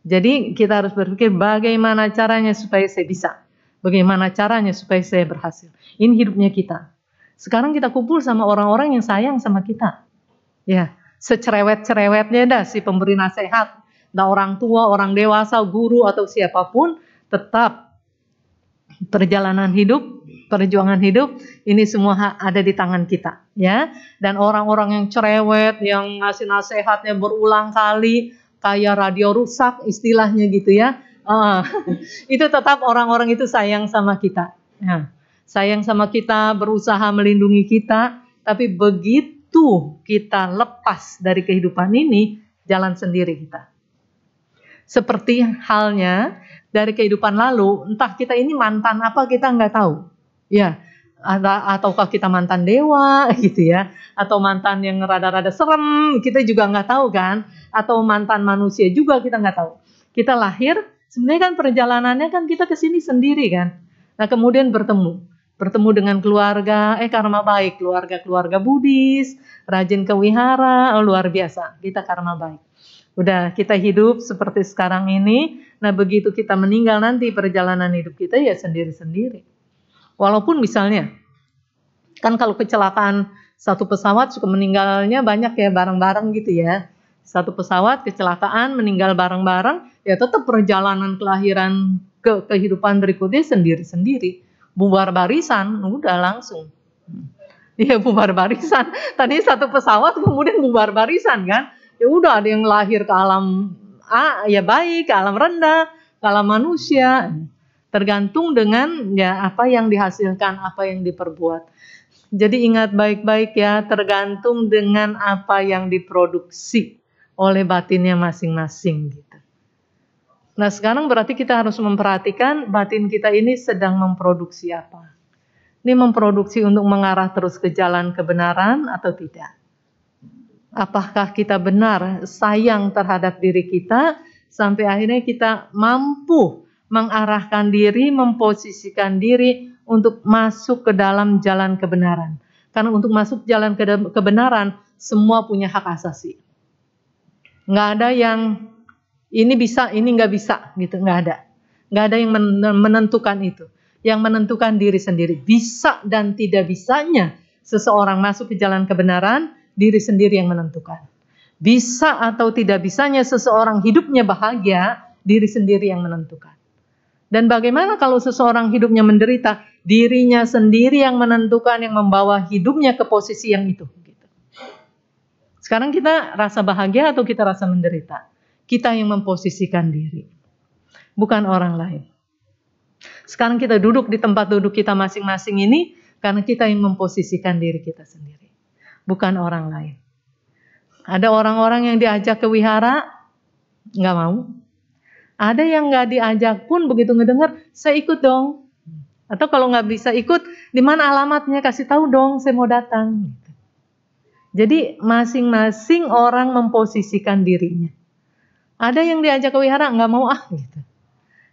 Jadi kita harus berpikir bagaimana caranya supaya saya bisa. Bagaimana caranya supaya saya berhasil. Ini hidupnya kita. Sekarang kita kumpul sama orang-orang yang sayang sama kita. Ya, secerewet-cerewetnya dah si pemberi nasihat. Dah orang tua, orang dewasa, guru atau siapapun, tetap perjalanan hidup, perjuangan hidup, ini semua ada di tangan kita. Ya, dan orang-orang yang cerewet, yang ngasih nasihatnya berulang kali, kayak radio rusak istilahnya gitu ya. Itu tetap orang-orang itu sayang sama kita. Ya, sayang sama kita, berusaha melindungi kita, tapi begitu kita lepas dari kehidupan ini, jalan sendiri kita. Seperti halnya dari kehidupan lalu, entah kita ini mantan apa kita nggak tahu. Ya, ataukah kita mantan dewa gitu ya, atau mantan yang rada-rada serem, kita juga nggak tahu kan, atau mantan manusia juga kita nggak tahu. Kita lahir, sebenarnya kan perjalanannya kan kita kesini sendiri kan. Nah kemudian bertemu dengan keluarga, karma baik, keluarga Buddhis, rajin ke wihara, luar biasa, kita karma baik. Udah kita hidup seperti sekarang ini, nah begitu kita meninggal nanti perjalanan hidup kita ya sendiri-sendiri. Walaupun misalnya, kan kalau kecelakaan satu pesawat suka meninggalnya banyak ya bareng-bareng gitu ya. Satu pesawat kecelakaan meninggal bareng-bareng, ya tetap perjalanan kelahiran ke kehidupan berikutnya sendiri-sendiri. Bubar barisan, udah langsung. Iya bubar barisan. Tadi satu pesawat kemudian bubar barisan kan. Ya udah ada yang lahir ke alam ya baik, ke alam rendah, ke alam manusia. Tergantung dengan ya apa yang dihasilkan, apa yang diperbuat. Jadi ingat baik-baik ya, tergantung dengan apa yang diproduksi oleh batinnya masing-masing gitu. Nah sekarang berarti kita harus memperhatikan batin kita ini sedang memproduksi apa. Ini memproduksi untuk mengarah terus ke jalan kebenaran atau tidak. Apakah kita benar sayang terhadap diri kita sampai akhirnya kita mampu mengarahkan diri, memposisikan diri untuk masuk ke dalam jalan kebenaran. Karena untuk masuk jalan kebenaran semua punya hak asasi. Nggak ada yang ini bisa, ini nggak bisa gitu, nggak ada. Nggak ada yang menentukan itu. Yang menentukan diri sendiri. Bisa dan tidak bisanya seseorang masuk ke jalan kebenaran, diri sendiri yang menentukan. Bisa atau tidak bisanya seseorang hidupnya bahagia, diri sendiri yang menentukan. Dan bagaimana kalau seseorang hidupnya menderita, dirinya sendiri yang menentukan, yang membawa hidupnya ke posisi yang itu. Sekarang kita rasa bahagia atau kita rasa menderita? Kita yang memposisikan diri, bukan orang lain. Sekarang kita duduk di tempat duduk kita masing-masing ini, karena kita yang memposisikan diri kita sendiri. Bukan orang lain. Ada orang-orang yang diajak ke wihara, nggak mau. Ada yang nggak diajak pun begitu ngedengar, saya ikut dong. Atau kalau nggak bisa ikut, di mana alamatnya? Kasih tahu dong, saya mau datang. Jadi masing-masing orang memposisikan dirinya. Ada yang diajak ke wihara, nggak mau gitu.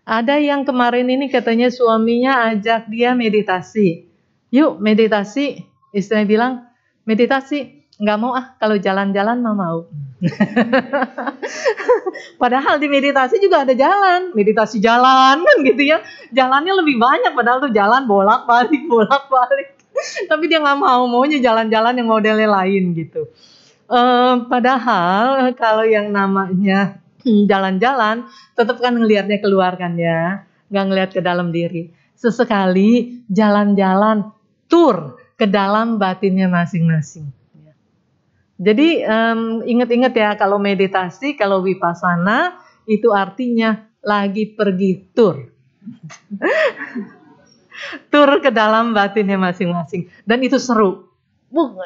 Ada yang kemarin ini katanya suaminya ajak dia meditasi. Yuk meditasi, istrinya bilang, meditasi, nggak mau kalau jalan-jalan mau. Padahal di meditasi juga ada jalan, meditasi jalan kan gitu ya, jalannya lebih banyak padahal tuh jalan bolak-balik. Tapi dia nggak mau, maunya jalan-jalan yang modelnya lain gitu. Padahal kalau yang namanya jalan-jalan, tetap kan ngelihatnya keluar kan ya, nggak ngelihat ke dalam diri. Sesekali jalan-jalan tur ke dalam batinnya masing-masing. Jadi ingat-ingat ya, kalau meditasi, kalau vipassana itu artinya lagi pergi tur. Tur ke dalam batinnya masing-masing. Dan itu seru.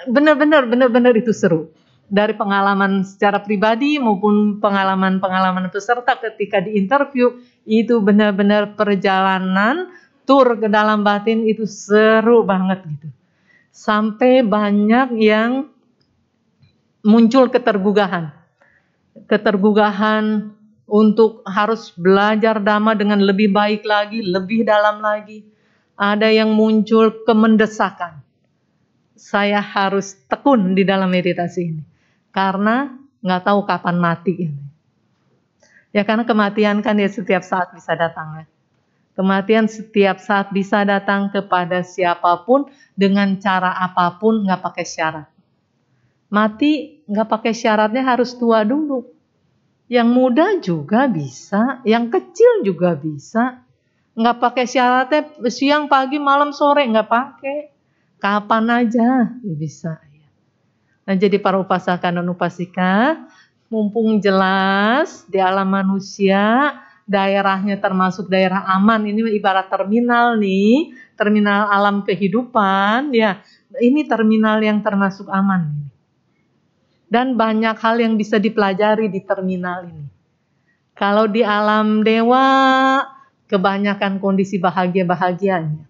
Benar-benar itu seru. Dari pengalaman secara pribadi maupun pengalaman peserta ketika diinterview, itu benar-benar perjalanan tur ke dalam batin itu seru banget gitu. Sampai banyak yang muncul ketergugahan. Ketergugahan untuk harus belajar Dhamma dengan lebih baik lagi, lebih dalam lagi. Ada yang muncul kemendesakan. Saya harus tekun di dalam meditasi ini. Karena nggak tahu kapan mati ini. Ya karena kematian kan ya setiap saat bisa datang ya. Kematian setiap saat bisa datang kepada siapapun dengan cara apapun, nggak pakai syarat. Mati nggak pakai syaratnya harus tua dulu. Yang muda juga bisa, yang kecil juga bisa. Nggak pakai syaratnya siang, pagi, malam, sore, nggak pakai. Kapan aja bisa. Nah jadi para upasaka dan upasika, mumpung jelas di alam manusia, daerahnya termasuk daerah aman, ini ibarat terminal nih, terminal alam kehidupan, ya ini terminal yang termasuk aman. Dan banyak hal yang bisa dipelajari di terminal ini. Kalau di alam dewa, kebanyakan kondisi bahagia-bahagianya.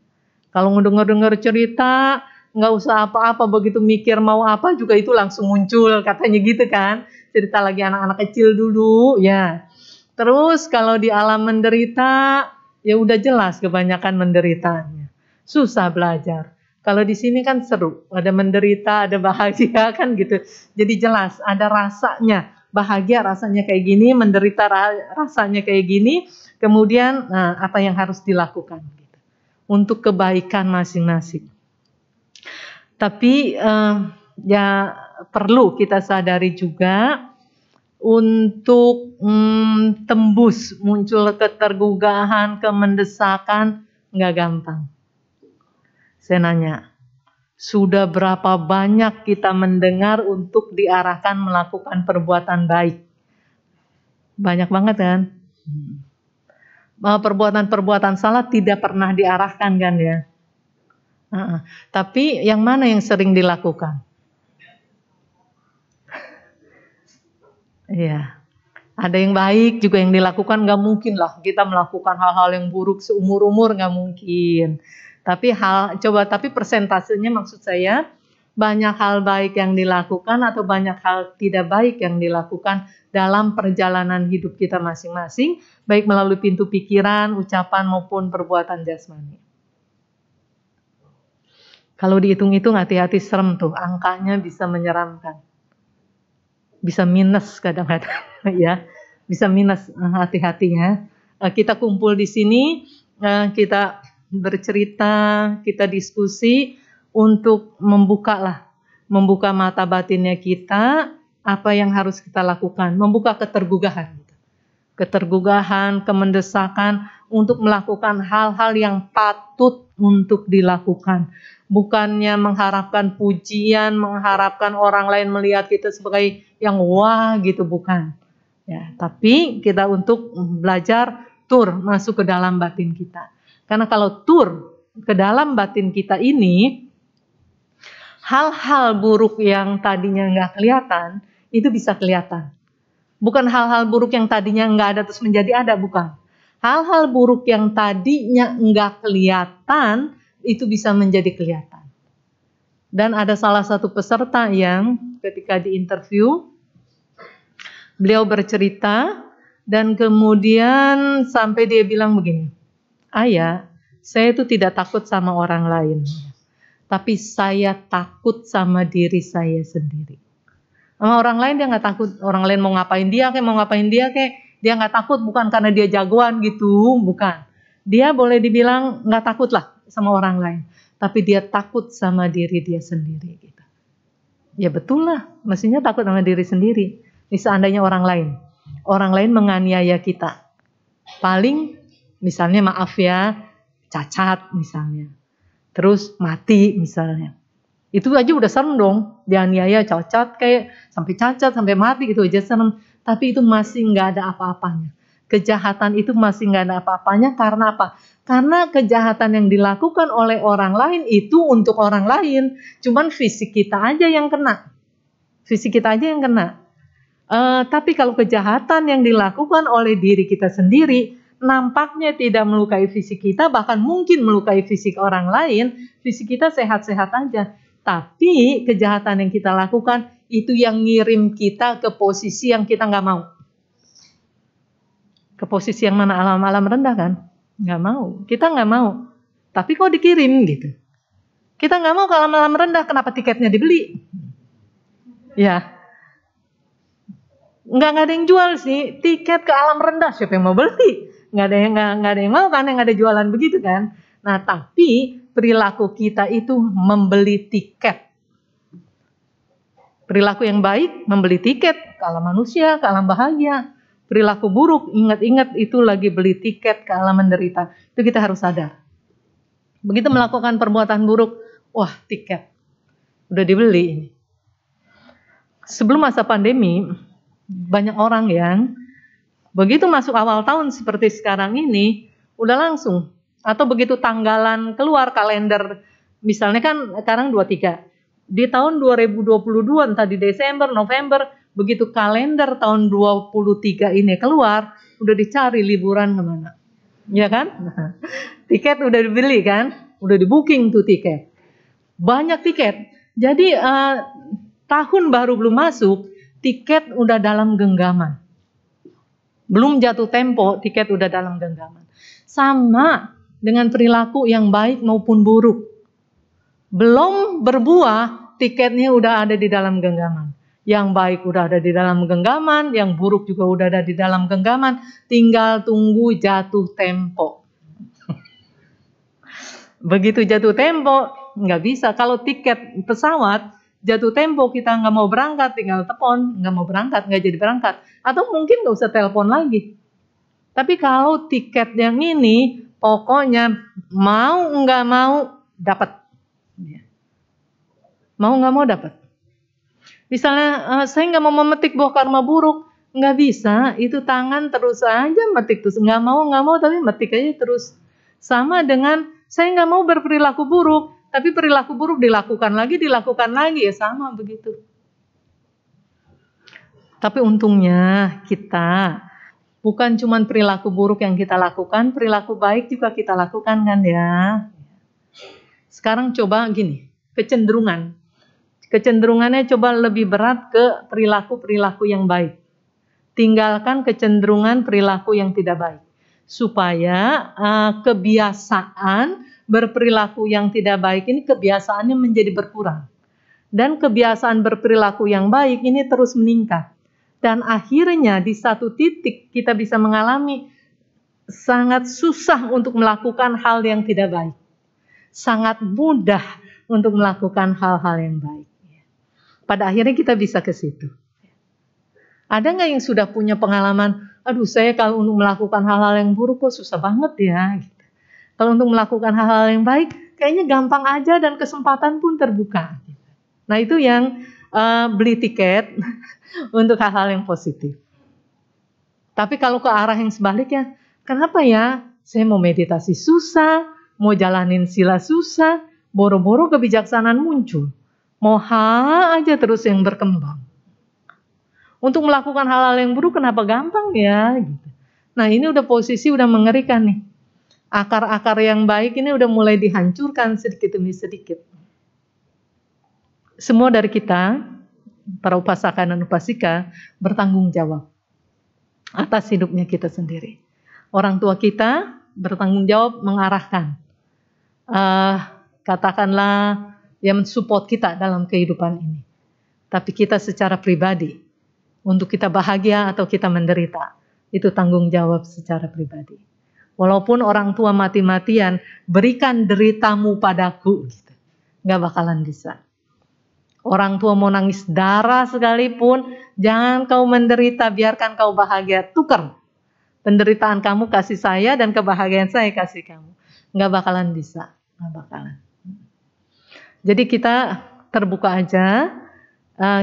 Kalau ngedenger-denger cerita, nggak usah apa-apa, begitu mikir mau apa juga itu langsung muncul, katanya gitu kan. Cerita lagi anak-anak kecil dulu, ya. Terus kalau di alam menderita, ya udah jelas kebanyakan menderitanya. Susah belajar. Kalau di sini kan seru, ada menderita, ada bahagia kan gitu. Jadi jelas, ada rasanya. Bahagia rasanya kayak gini, menderita rasanya kayak gini. Kemudian apa yang harus dilakukan gitu, untuk kebaikan masing-masing. Tapi ya perlu kita sadari juga untuk tembus muncul ketergugahan, kemendesakan nggak gampang. Saya nanya, sudah berapa banyak kita mendengar untuk diarahkan melakukan perbuatan baik? Banyak banget kan? Perbuatan-perbuatan salah tidak pernah diarahkan kan ya? Tapi yang mana yang sering dilakukan? Iya, ada yang baik juga yang dilakukan, nggak mungkin lah kita melakukan hal-hal yang buruk seumur-umur, nggak mungkin. Tapi tapi persentasenya maksud saya, banyak hal baik yang dilakukan atau banyak hal tidak baik yang dilakukan dalam perjalanan hidup kita masing-masing, baik melalui pintu pikiran, ucapan maupun perbuatan jasmani. Kalau dihitung-hitung hati-hati serem tuh, angkanya bisa menyeramkan. Bisa minus kadang-kadang ya, bisa minus, hati-hatinya. Kita kumpul di sini, kita bercerita, kita diskusi untuk membuka mata batinnya kita, apa yang harus kita lakukan, membuka ketergugahan, kemendesakan untuk melakukan hal-hal yang patut untuk dilakukan. Bukannya mengharapkan pujian, mengharapkan orang lain melihat kita sebagai yang wah gitu, bukan. Ya, tapi kita untuk belajar tur masuk ke dalam batin kita. Karena kalau tur ke dalam batin kita ini, hal-hal buruk yang tadinya nggak kelihatan, itu bisa kelihatan. Bukan hal-hal buruk yang tadinya nggak ada terus menjadi ada, bukan. Hal-hal buruk yang tadinya nggak kelihatan, itu bisa menjadi kelihatan. Dan ada salah satu peserta yang ketika diinterview, beliau bercerita dan kemudian sampai dia bilang begini, "Ayah, saya itu tidak takut sama orang lain, tapi saya takut sama diri saya sendiri." Sama orang lain dia nggak takut, orang lain mau ngapain dia kayak dia nggak takut, bukan karena dia jagoan gitu, bukan. Dia boleh dibilang nggak takut lah sama orang lain, tapi dia takut sama diri dia sendiri gitu. Ya betul lah, mestinya takut sama diri sendiri. Ini seandainya orang lain menganiaya kita, paling misalnya maaf ya, cacat misalnya, terus mati misalnya, itu aja udah serem dong. Dianiaya cacat, kayak sampai cacat sampai mati gitu aja serem. Tapi itu masih nggak ada apa-apanya. Kejahatan itu masih nggak ada apa-apanya. Karena apa? Karena kejahatan yang dilakukan oleh orang lain itu untuk orang lain. Cuman fisik kita aja yang kena. Tapi kalau kejahatan yang dilakukan oleh diri kita sendiri, nampaknya tidak melukai fisik kita, bahkan mungkin melukai fisik orang lain, fisik kita sehat-sehat aja. Tapi kejahatan yang kita lakukan itu yang ngirim kita ke posisi yang kita nggak mau. Ke posisi yang mana? Alam-alam rendah kan? Nggak mau. Kita nggak mau. Tapi kok dikirim gitu. Kita nggak mau ke alam-alam rendah, kenapa tiketnya dibeli? Ya. Nggak ada yang jual sih. Tiket ke alam rendah, siapa yang mau beli? Nggak ada yang mau kan, yang ada jualan begitu kan. Nah, tapi perilaku kita itu membeli tiket. Perilaku yang baik membeli tiket ke alam manusia, ke alam bahagia. Perilaku buruk, ingat-ingat itu lagi beli tiket ke alam menderita. Itu kita harus sadar. Begitu melakukan perbuatan buruk, wah tiket. Udah dibeli ini. Sebelum masa pandemi, banyak orang yang begitu masuk awal tahun seperti sekarang ini, udah langsung. Atau begitu tanggalan keluar kalender, misalnya kan sekarang 23. Di tahun 2022, entah di Desember, November, begitu kalender tahun 23 ini keluar, udah dicari liburan kemana. Ya kan? Tiket udah dibeli kan? Udah di booking tuh tiket. Banyak tiket. Jadi tahun baru belum masuk, tiket udah dalam genggaman. Belum jatuh tempo, tiket udah dalam genggaman. Sama dengan perilaku yang baik maupun buruk. Belum berbuah, tiketnya udah ada di dalam genggaman. Yang baik udah ada di dalam genggaman, yang buruk juga udah ada di dalam genggaman. Tinggal tunggu jatuh tempo. Begitu jatuh tempo, nggak bisa. Kalau tiket pesawat, jatuh tempo kita nggak mau berangkat, tinggal telepon, nggak mau berangkat, nggak jadi berangkat. Atau mungkin nggak usah telepon lagi. Tapi kalau tiket yang ini, pokoknya mau nggak mau dapat. Mau nggak mau dapat. Misalnya saya nggak mau memetik buah karma buruk, nggak bisa. Itu tangan terus aja metik terus. Nggak mau tapi metik aja terus. Sama dengan saya nggak mau berperilaku buruk, tapi perilaku buruk dilakukan lagi ya sama begitu. Tapi untungnya kita bukan cuma perilaku buruk yang kita lakukan, perilaku baik juga kita lakukan kan ya. Sekarang coba gini, kecenderungan. Kecenderungannya coba lebih berat ke perilaku-perilaku yang baik. Tinggalkan kecenderungan perilaku yang tidak baik. Supaya kebiasaan berperilaku yang tidak baik ini kebiasaannya menjadi berkurang. Dan kebiasaan berperilaku yang baik ini terus meningkat. Dan akhirnya di satu titik kita bisa mengalami sangat susah untuk melakukan hal yang tidak baik. Sangat mudah untuk melakukan hal-hal yang baik. Pada akhirnya kita bisa ke situ. Ada nggak yang sudah punya pengalaman, aduh saya kalau untuk melakukan hal-hal yang buruk kok susah banget ya. Gitu. Kalau untuk melakukan hal-hal yang baik, kayaknya gampang aja dan kesempatan pun terbuka. Nah itu yang beli tiket untuk hal-hal yang positif. Tapi kalau ke arah yang sebaliknya, kenapa ya saya mau meditasi susah, mau jalanin sila susah, boro-boro kebijaksanaan muncul. Mau aja terus yang berkembang. Untuk melakukan hal-hal yang buruk kenapa gampang ya? Gitu. Nah ini udah posisi udah mengerikan nih. Akar-akar yang baik ini udah mulai dihancurkan sedikit demi sedikit. Semua dari kita, para upasaka dan upasika, bertanggung jawab atas hidupnya kita sendiri. Orang tua kita bertanggung jawab mengarahkan. Katakanlah yang mensupport kita dalam kehidupan ini. Tapi kita secara pribadi, untuk kita bahagia atau kita menderita, itu tanggung jawab secara pribadi. Walaupun orang tua mati-matian, berikan deritamu padaku, gitu. Nggak bakalan bisa. Orang tua mau nangis darah sekalipun, jangan kau menderita, biarkan kau bahagia. Tukar penderitaan kamu kasih saya dan kebahagiaan saya kasih kamu. Nggak bakalan bisa, nggak bakalan. Jadi kita terbuka aja,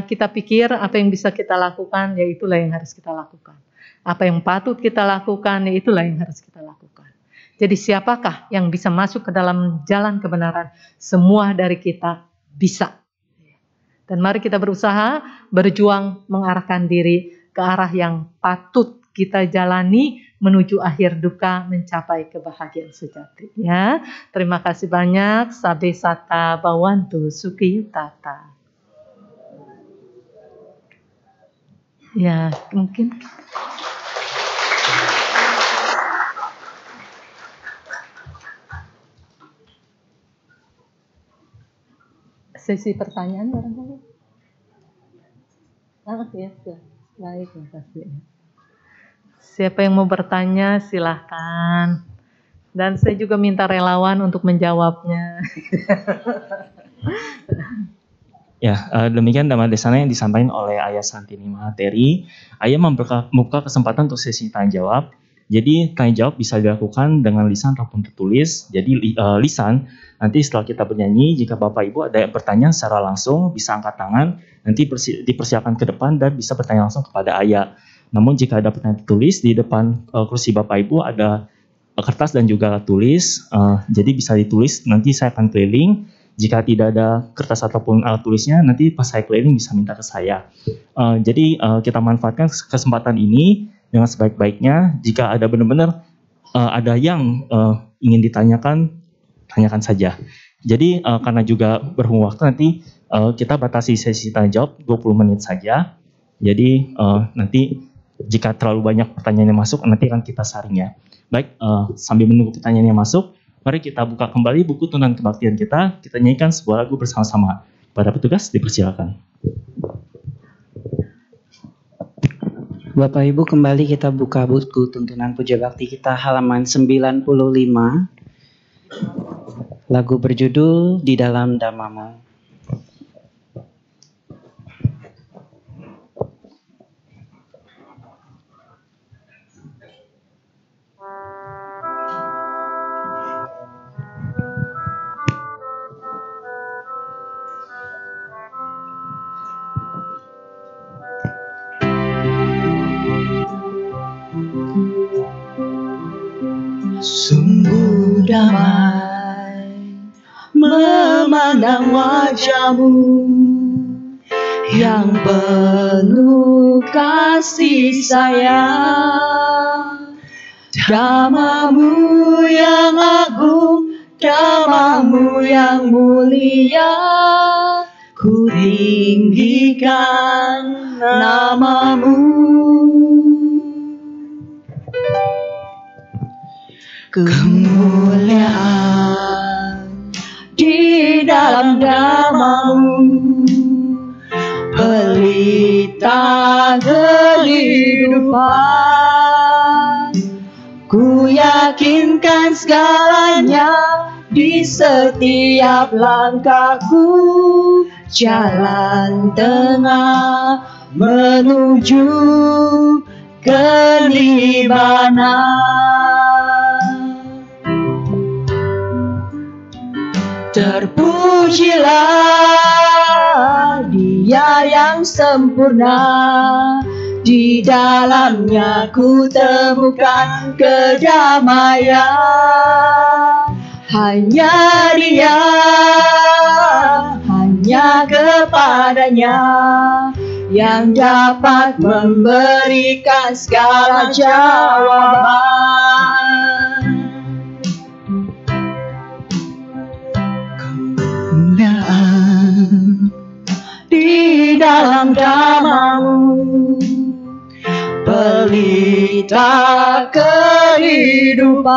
kita pikir apa yang bisa kita lakukan, ya itulah yang harus kita lakukan. Apa yang patut kita lakukan, ya itulah yang harus kita lakukan. Jadi siapakah yang bisa masuk ke dalam jalan kebenaran? Semua dari kita bisa. Dan mari kita berusaha, berjuang mengarahkan diri ke arah yang patut kita jalani menuju akhir duka mencapai kebahagiaan sejati. Ya, terima kasih banyak. Sabe sata bawantu suki tata. Ya, mungkin. Sesi pertanyaan barangkali. Ya, baik, terima kasih. Siapa yang mau bertanya silahkan. Dan saya juga minta relawan untuk menjawabnya. Ya, demikian Dhamma Desana yang disampaikan oleh Ayah Santini Mahateri. Ayah membuka kesempatan untuk sesi tanya jawab. Jadi tanya jawab bisa dilakukan dengan lisan ataupun tertulis. Jadi lisan, nanti setelah kita bernyanyi, jika Bapak Ibu ada yang bertanya secara langsung, bisa angkat tangan, nanti dipersiapkan ke depan dan bisa bertanya langsung kepada Ayah. Namun jika ada pertanyaan tertulis, di depan kursi Bapak Ibu ada kertas dan juga tulis, jadi bisa ditulis, nanti saya akan keliling. Jika tidak ada kertas ataupun alat tulisnya, nanti pas saya keliling bisa minta ke saya. Jadi kita manfaatkan kesempatan ini dengan sebaik-baiknya. Jika ada benar-benar ada yang ingin ditanyakan, tanyakan saja. Jadi karena juga berhubung waktu, nanti kita batasi sesi tanya jawab 20 menit saja. Jadi nanti jika terlalu banyak pertanyaan yang masuk, nanti akan kita saring ya. Baik, sambil menunggu pertanyaan yang masuk, mari kita buka kembali buku tuntunan kebaktian kita. Kita nyanyikan sebuah lagu bersama-sama. Para petugas dipersilakan. Bapak Ibu, kembali kita buka buku tuntunan puja bakti kita halaman 95. Lagu berjudul Di Dalam Dhammamu. Sungguh damai memandang wajahmu yang penuh kasih sayang. Dhammamu yang agung, Dhammamu yang mulia, ku tinggikan namamu. Kemuliaan di dalam Dhammamu, pelita kehidupan. Ku yakinkan segalanya di setiap langkahku, jalan tengah menuju kenibbana. Terpujilah Dia yang sempurna, di dalamnya ku temukan kedamaian. Hanya Dia, hanya kepadanya yang dapat memberikan segala jawaban. Di dalam Dhammamu, pelita kehidupan.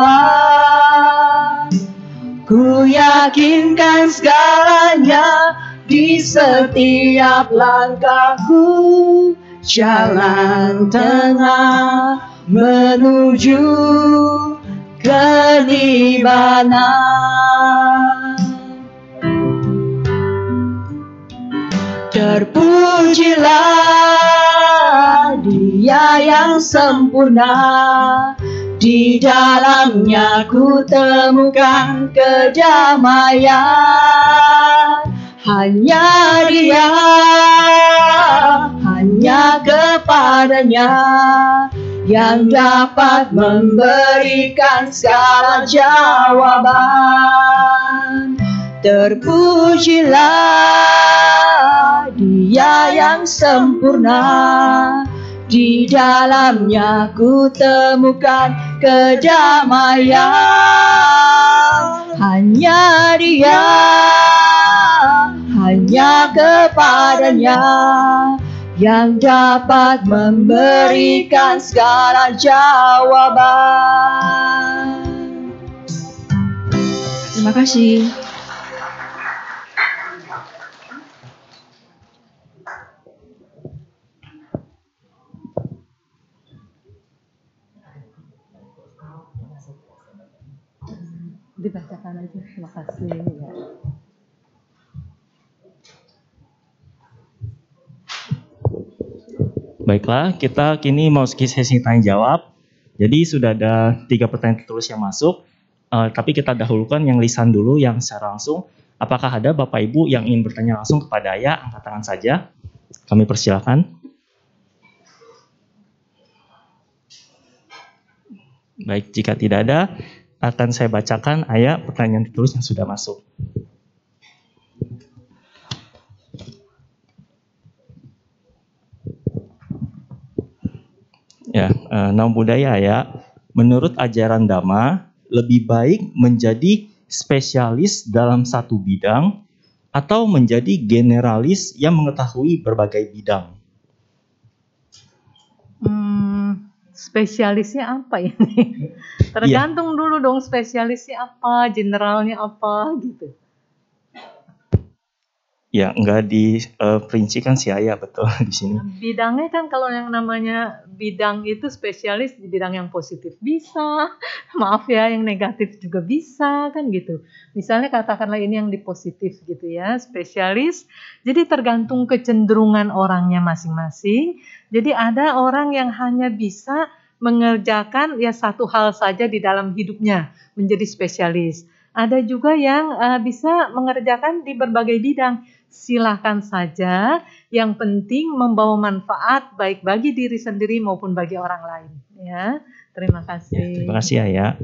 Ku yakinkan segalanya di setiap langkahku, jalan tengah menuju kenibbana. Terpujilah Dia yang sempurna, di dalamnya ku temukan kedamaian. Hanya Dia, hanya kepadanya yang dapat memberikan segala jawaban. Terpujilah Dia yang sempurna, Di dalamnya ku temukan kedamaian. Hanya Dia, hanya kepadanya yang dapat memberikan segala jawaban. Terima kasih. Dibacakan aja. Terima kasih. Ya. Baiklah, kita kini mau sesi tanya jawab. Jadi sudah ada 3 pertanyaan tertulis yang masuk. Tapi kita dahulukan yang lisan dulu yang secara langsung. Apakah ada Bapak Ibu yang ingin bertanya langsung kepada Ayah? Angkat tangan saja. Kami persilakan. Baik, jika tidak ada, akan saya bacakan Ayah pertanyaan tertulis yang sudah masuk. Ya, nama budaya ya. Menurut ajaran Dhamma, lebih baik menjadi spesialis dalam satu bidang atau menjadi generalis yang mengetahui berbagai bidang. Spesialisnya apa ini? Tergantung dulu dong spesialisnya apa, generalnya apa gitu. Ya, enggak diperincikan sih Ayah, betul di sini. Bidangnya kan kalau yang namanya bidang itu spesialis di bidang yang positif bisa, maaf ya yang negatif juga bisa kan gitu. Misalnya katakanlah ini yang di positif gitu ya, spesialis. Jadi tergantung kecenderungan orangnya masing-masing. Jadi ada orang yang hanya bisa mengerjakan ya satu hal saja di dalam hidupnya menjadi spesialis. Ada juga yang bisa mengerjakan di berbagai bidang. Silahkan saja, yang penting membawa manfaat baik bagi diri sendiri maupun bagi orang lain. Ya, terima kasih. Ya, terima kasih Ayah.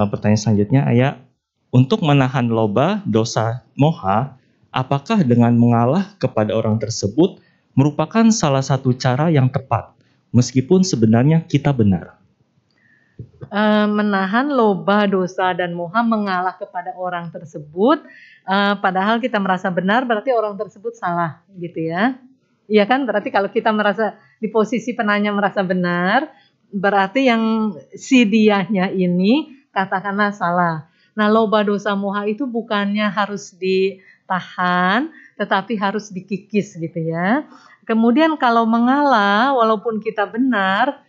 Pertanyaan selanjutnya Ayah, untuk menahan loba, dosa, moha, apakah dengan mengalah kepada orang tersebut merupakan salah satu cara yang tepat, meskipun sebenarnya kita benar? Menahan loba, dosa, dan moha, mengalah kepada orang tersebut, padahal kita merasa benar, berarti orang tersebut salah, gitu ya. Iya kan, berarti kalau kita merasa di posisi penanya merasa benar, berarti yang si dianya ini katakanlah salah. Nah, loba, dosa, moha itu bukannya harus ditahan, tetapi harus dikikis, gitu ya. Kemudian kalau mengalah, walaupun kita benar,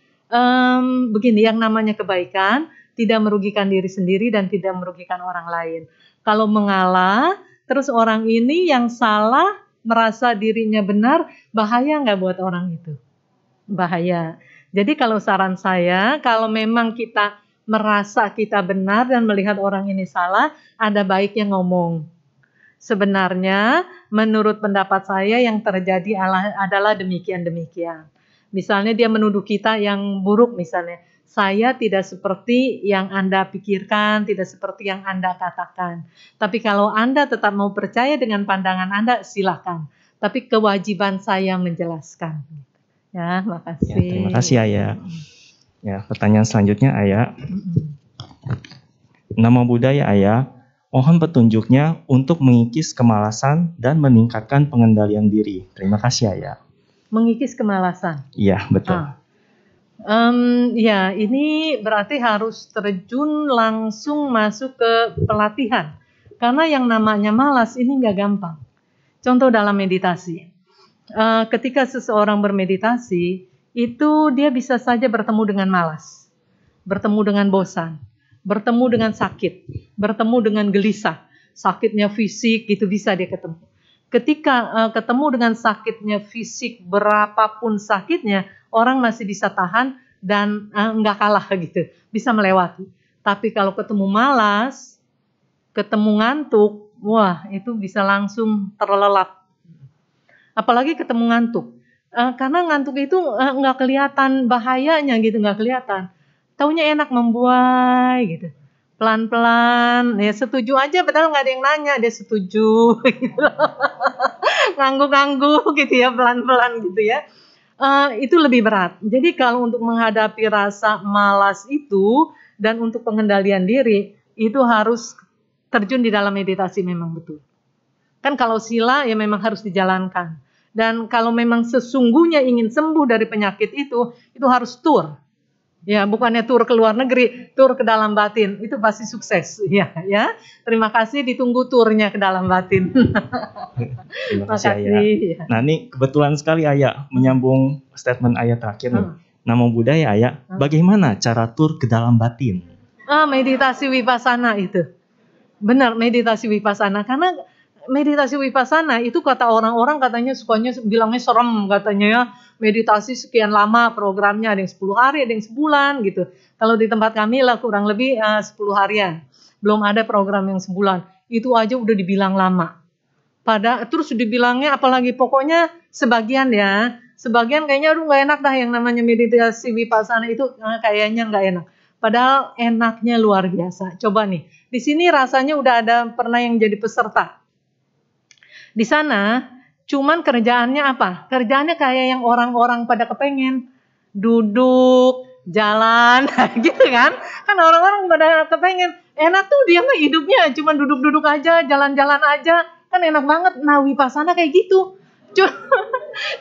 begini, yang namanya kebaikan tidak merugikan diri sendiri dan tidak merugikan orang lain. Kalau mengalah, terus orang ini yang salah merasa dirinya benar, bahaya nggak buat orang itu? Bahaya. Jadi kalau saran saya, kalau memang kita merasa kita benar dan melihat orang ini salah, ada baiknya ngomong. Sebenarnya menurut pendapat saya yang terjadi adalah demikian-demikian. Misalnya dia menuduh kita yang buruk misalnya. Saya tidak seperti yang Anda pikirkan, tidak seperti yang Anda katakan. Tapi kalau Anda tetap mau percaya dengan pandangan Anda, silakan. Tapi kewajiban saya menjelaskan. Ya, makasih. Ya, terima kasih Ayah. Ya, pertanyaan selanjutnya Ayah. Nama budaya Ayah, mohon petunjuknya untuk mengikis kemalasan dan meningkatkan pengendalian diri. Terima kasih Ayah. Mengikis kemalasan. Iya, betul. Ya, ini berarti harus terjun langsung masuk ke pelatihan. Karena yang namanya malas ini nggak gampang. Contoh dalam meditasi. Ketika seseorang bermeditasi, itu dia bisa saja bertemu dengan malas, bertemu dengan bosan, bertemu dengan sakit, bertemu dengan gelisah, sakitnya fisik gitu bisa dia ketemu. Ketika ketemu dengan sakitnya fisik, berapapun sakitnya, orang masih bisa tahan dan nggak kalah gitu, bisa melewati. Tapi kalau ketemu malas, ketemu ngantuk, wah itu bisa langsung terlelap. Apalagi ketemu ngantuk, karena ngantuk itu nggak kelihatan bahayanya gitu, nggak kelihatan. Taunya enak membuai gitu. Pelan-pelan, ya setuju aja, padahal nggak ada yang nanya, dia setuju, gitu. Ngangguk-ngangguk gitu ya, pelan-pelan gitu ya. itu lebih berat. Jadi kalau untuk menghadapi rasa malas itu dan untuk pengendalian diri itu harus terjun di dalam meditasi memang betul. Kan kalau sila ya memang harus dijalankan. Dan kalau memang sesungguhnya ingin sembuh dari penyakit itu harus tur. Ya, bukannya tur ke luar negeri, tur ke dalam batin. Itu pasti sukses. Ya, ya. Terima kasih, ditunggu turnya ke dalam batin. Terima kasih Ayah. Nah, ini kebetulan sekali Ayah menyambung statement Ayah terakhir nih. Namo Buddhaya Ayah, bagaimana cara tur ke dalam batin? Meditasi Vipassana itu. Benar, meditasi Vipassana. Karena meditasi Vipassana itu kata orang-orang katanya sukanya bilangnya serem katanya ya. Meditasi sekian lama programnya, ada yang 10 hari, ada yang sebulan gitu. Kalau di tempat kami lah kurang lebih 10 harian. Belum ada program yang sebulan. Itu aja udah dibilang lama. Terus dibilangnya apalagi pokoknya sebagian ya. Sebagian kayaknya aduh gak enak dah yang namanya meditasi Vipassana itu kayaknya gak enak. Padahal enaknya luar biasa. Coba nih, di sini rasanya udah ada pernah yang jadi peserta. Di sana cuman kerjaannya apa? Kerjaannya kayak yang orang-orang pada kepengen. Duduk, jalan, gitu kan. Kan orang-orang pada kepengen. Enak tuh dia mah hidupnya cuman duduk-duduk aja, jalan-jalan aja. Kan enak banget. Nah Vipassana kayak gitu.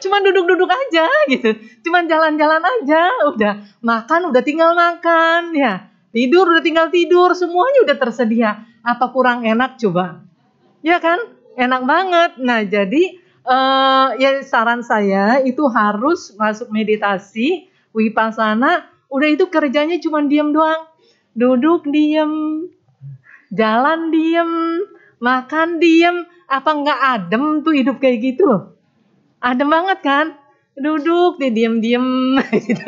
Cuman duduk-duduk aja gitu. Cuman jalan-jalan aja. Udah makan, udah tinggal makan. Ya, tidur, udah tinggal tidur. Semuanya udah tersedia. Apa kurang enak coba? Ya kan? Enak banget. Nah jadi ya saran saya itu harus masuk meditasi Vipassana. Udah itu kerjanya cuma diem doang, duduk diem, jalan diem, makan diem. Apa nggak adem tuh hidup kayak gitu? Adem banget kan? Duduk dia diem-diem gitu.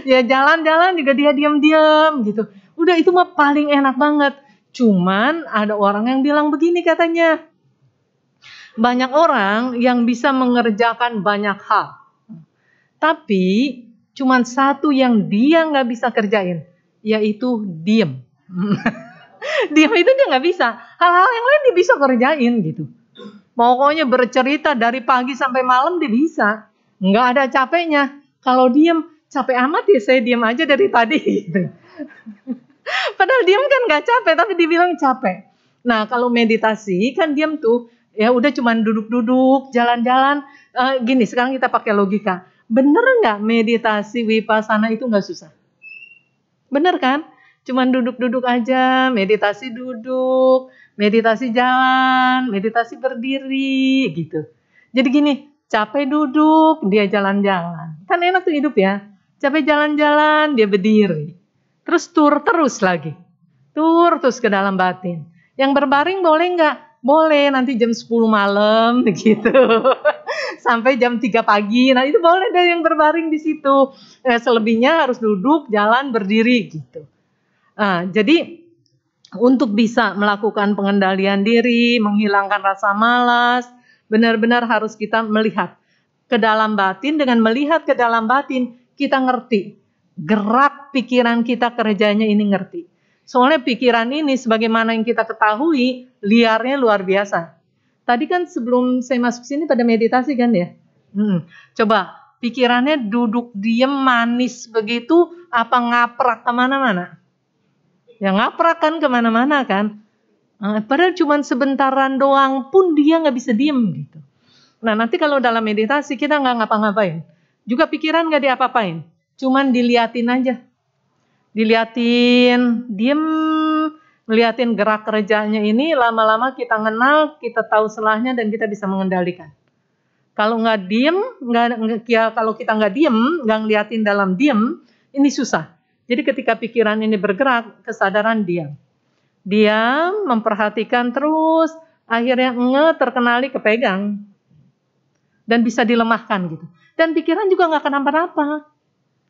Ya jalan-jalan juga dia diem-diem gitu. Udah itu mah paling enak banget. Cuman ada orang yang bilang begini katanya. Banyak orang yang bisa mengerjakan banyak hal. Tapi cuman satu yang dia nggak bisa kerjain. Yaitu diem. Diem itu dia nggak bisa. Hal-hal yang lain dia bisa kerjain gitu. Pokoknya bercerita dari pagi sampai malam dia bisa. Nggak ada capeknya. Kalau diem, capek amat ya saya diem aja dari tadi. Padahal diem kan nggak capek, tapi dibilang capek. Nah kalau meditasi kan diem tuh, ya udah cuman duduk-duduk, jalan-jalan. Gini, sekarang kita pakai logika. Bener nggak meditasi Vipassana itu nggak susah? Bener kan? Cuman duduk-duduk aja, meditasi duduk, meditasi jalan, meditasi berdiri gitu. Jadi gini, capek duduk, dia jalan-jalan. Kan enak tuh hidup ya. Capek jalan-jalan, dia berdiri. Terus tur terus lagi. Tur terus ke dalam batin. Yang berbaring boleh nggak? Boleh, nanti jam 10 malam gitu. Sampai jam 3 pagi. Nah itu boleh deh yang berbaring di situ. Selebihnya harus duduk, jalan, berdiri gitu. Jadi untuk bisa melakukan pengendalian diri, menghilangkan rasa malas, benar-benar harus kita melihat ke dalam batin. Dengan melihat ke dalam batin, kita ngerti. Gerak pikiran kita kerjanya ini ngerti. Soalnya pikiran ini sebagaimana yang kita ketahui, liarnya luar biasa. Tadi kan sebelum saya masuk sini pada meditasi kan ya. Coba pikirannya duduk diem manis begitu, apa ngaprak kemana-mana? Ya ngaprak kan kemana-mana kan. Padahal cuma sebentaran doang pun dia nggak bisa diem gitu. Nah nanti kalau dalam meditasi kita nggak ngapa-ngapain. Juga pikiran nggak diapa-apain. Cuman diliatin aja. Diliatin, diem, ngeliatin gerak kerjanya ini, lama-lama kita kenal, kita tahu selahnya dan kita bisa mengendalikan. Kalau nggak diem, kalau kita nggak diem, nggak ngeliatin dalam diem, ini susah. Jadi ketika pikiran ini bergerak, kesadaran diam. Diam, memperhatikan terus, akhirnya terkenali kepegang. Dan bisa dilemahkan gitu. Dan pikiran juga nggak kenapa-napa.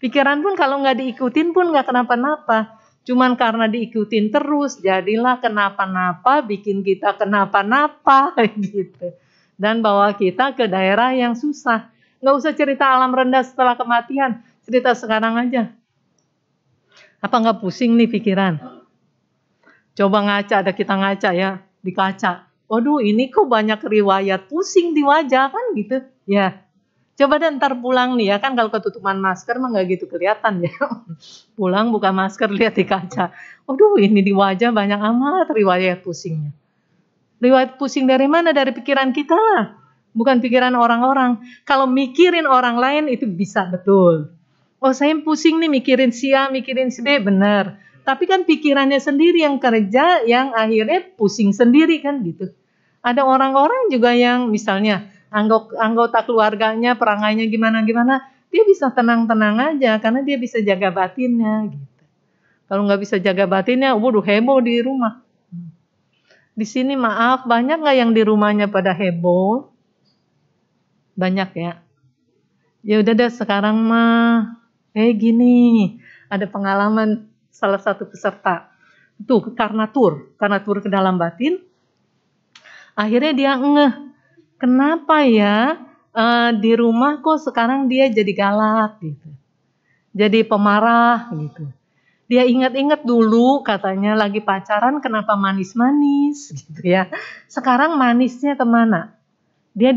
Pikiran pun kalau nggak diikutin pun nggak kenapa-napa. Cuman karena diikutin terus, jadilah kenapa-napa, bikin kita kenapa-napa gitu. Dan bawa kita ke daerah yang susah. Nggak usah cerita alam rendah setelah kematian. Cerita sekarang aja. Apa nggak pusing nih pikiran? Coba ngaca, ada kita ngaca ya, di kaca. Waduh ini kok banyak riwayat pusing di wajah kan gitu. Ya, Coba deh ntar pulang nih ya, kan kalau ketutupan masker mah nggak gitu kelihatan ya. Pulang buka masker, lihat di kaca. Aduh, ini di wajah banyak amat riwayat pusingnya. Riwayat pusing dari mana? Dari pikiran kita lah. Bukan pikiran orang-orang. Kalau mikirin orang lain itu bisa betul. Oh, saya pusing nih mikirin si A, mikirin si B, benar. Tapi kan pikirannya sendiri yang kerja, yang akhirnya pusing sendiri kan gitu. Ada orang-orang juga yang misalnya anggota keluarganya perangainya gimana-gimana, dia bisa tenang-tenang aja karena dia bisa jaga batinnya gitu. Kalau nggak bisa jaga batinnya, waduh heboh di rumah. Di sini maaf, banyak nggak yang di rumahnya pada heboh? Banyak ya. Ya udah deh sekarang mah, gini, ada pengalaman salah satu peserta. Tuh karena tur ke dalam batin, akhirnya dia ngeh, kenapa ya di rumah kok sekarang dia jadi galak gitu, jadi pemarah gitu. Dia ingat-ingat dulu katanya lagi pacaran kenapa manis-manis gitu ya. Sekarang manisnya kemana? Dia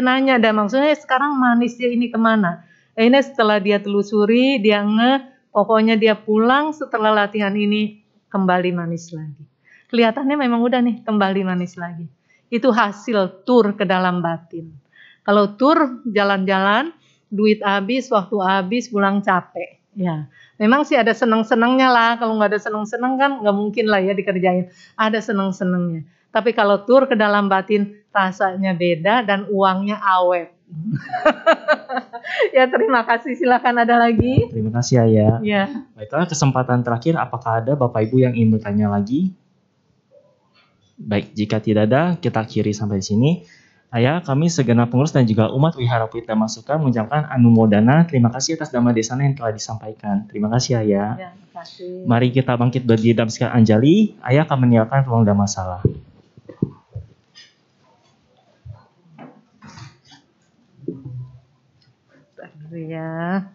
nanya, dan maksudnya sekarang manisnya ini kemana? Ini setelah dia telusuri, dia pokoknya dia pulang setelah latihan ini kembali manis lagi. Kelihatannya memang udah nih kembali manis lagi. Itu hasil tur ke dalam batin. Kalau tur jalan-jalan, duit habis, waktu habis, pulang capek. Ya, memang sih ada seneng-senengnya lah. Kalau nggak ada seneng-seneng kan nggak mungkin lah ya dikerjain. Ada seneng-senengnya. Tapi kalau tur ke dalam batin rasanya beda dan uangnya awet. Ya terima kasih, silakan ada lagi. Terima kasih Ayah. Ya. Baiklah, kesempatan terakhir, apakah ada Bapak Ibu yang ingin bertanya lagi? Baik, jika tidak ada, kita akhiri sampai di sini. Ayah, kami segenap pengurus dan juga umat Wihara Pelita Masukan mengucapkan anumodana. Terima kasih atas dhamma desana yang telah disampaikan. Terima kasih Ayah. Ya, terima kasih. Mari kita bangkit berdiri dalam sekalian Anjali. Ayah akan meninggalkan ruang dhammasala. Ya.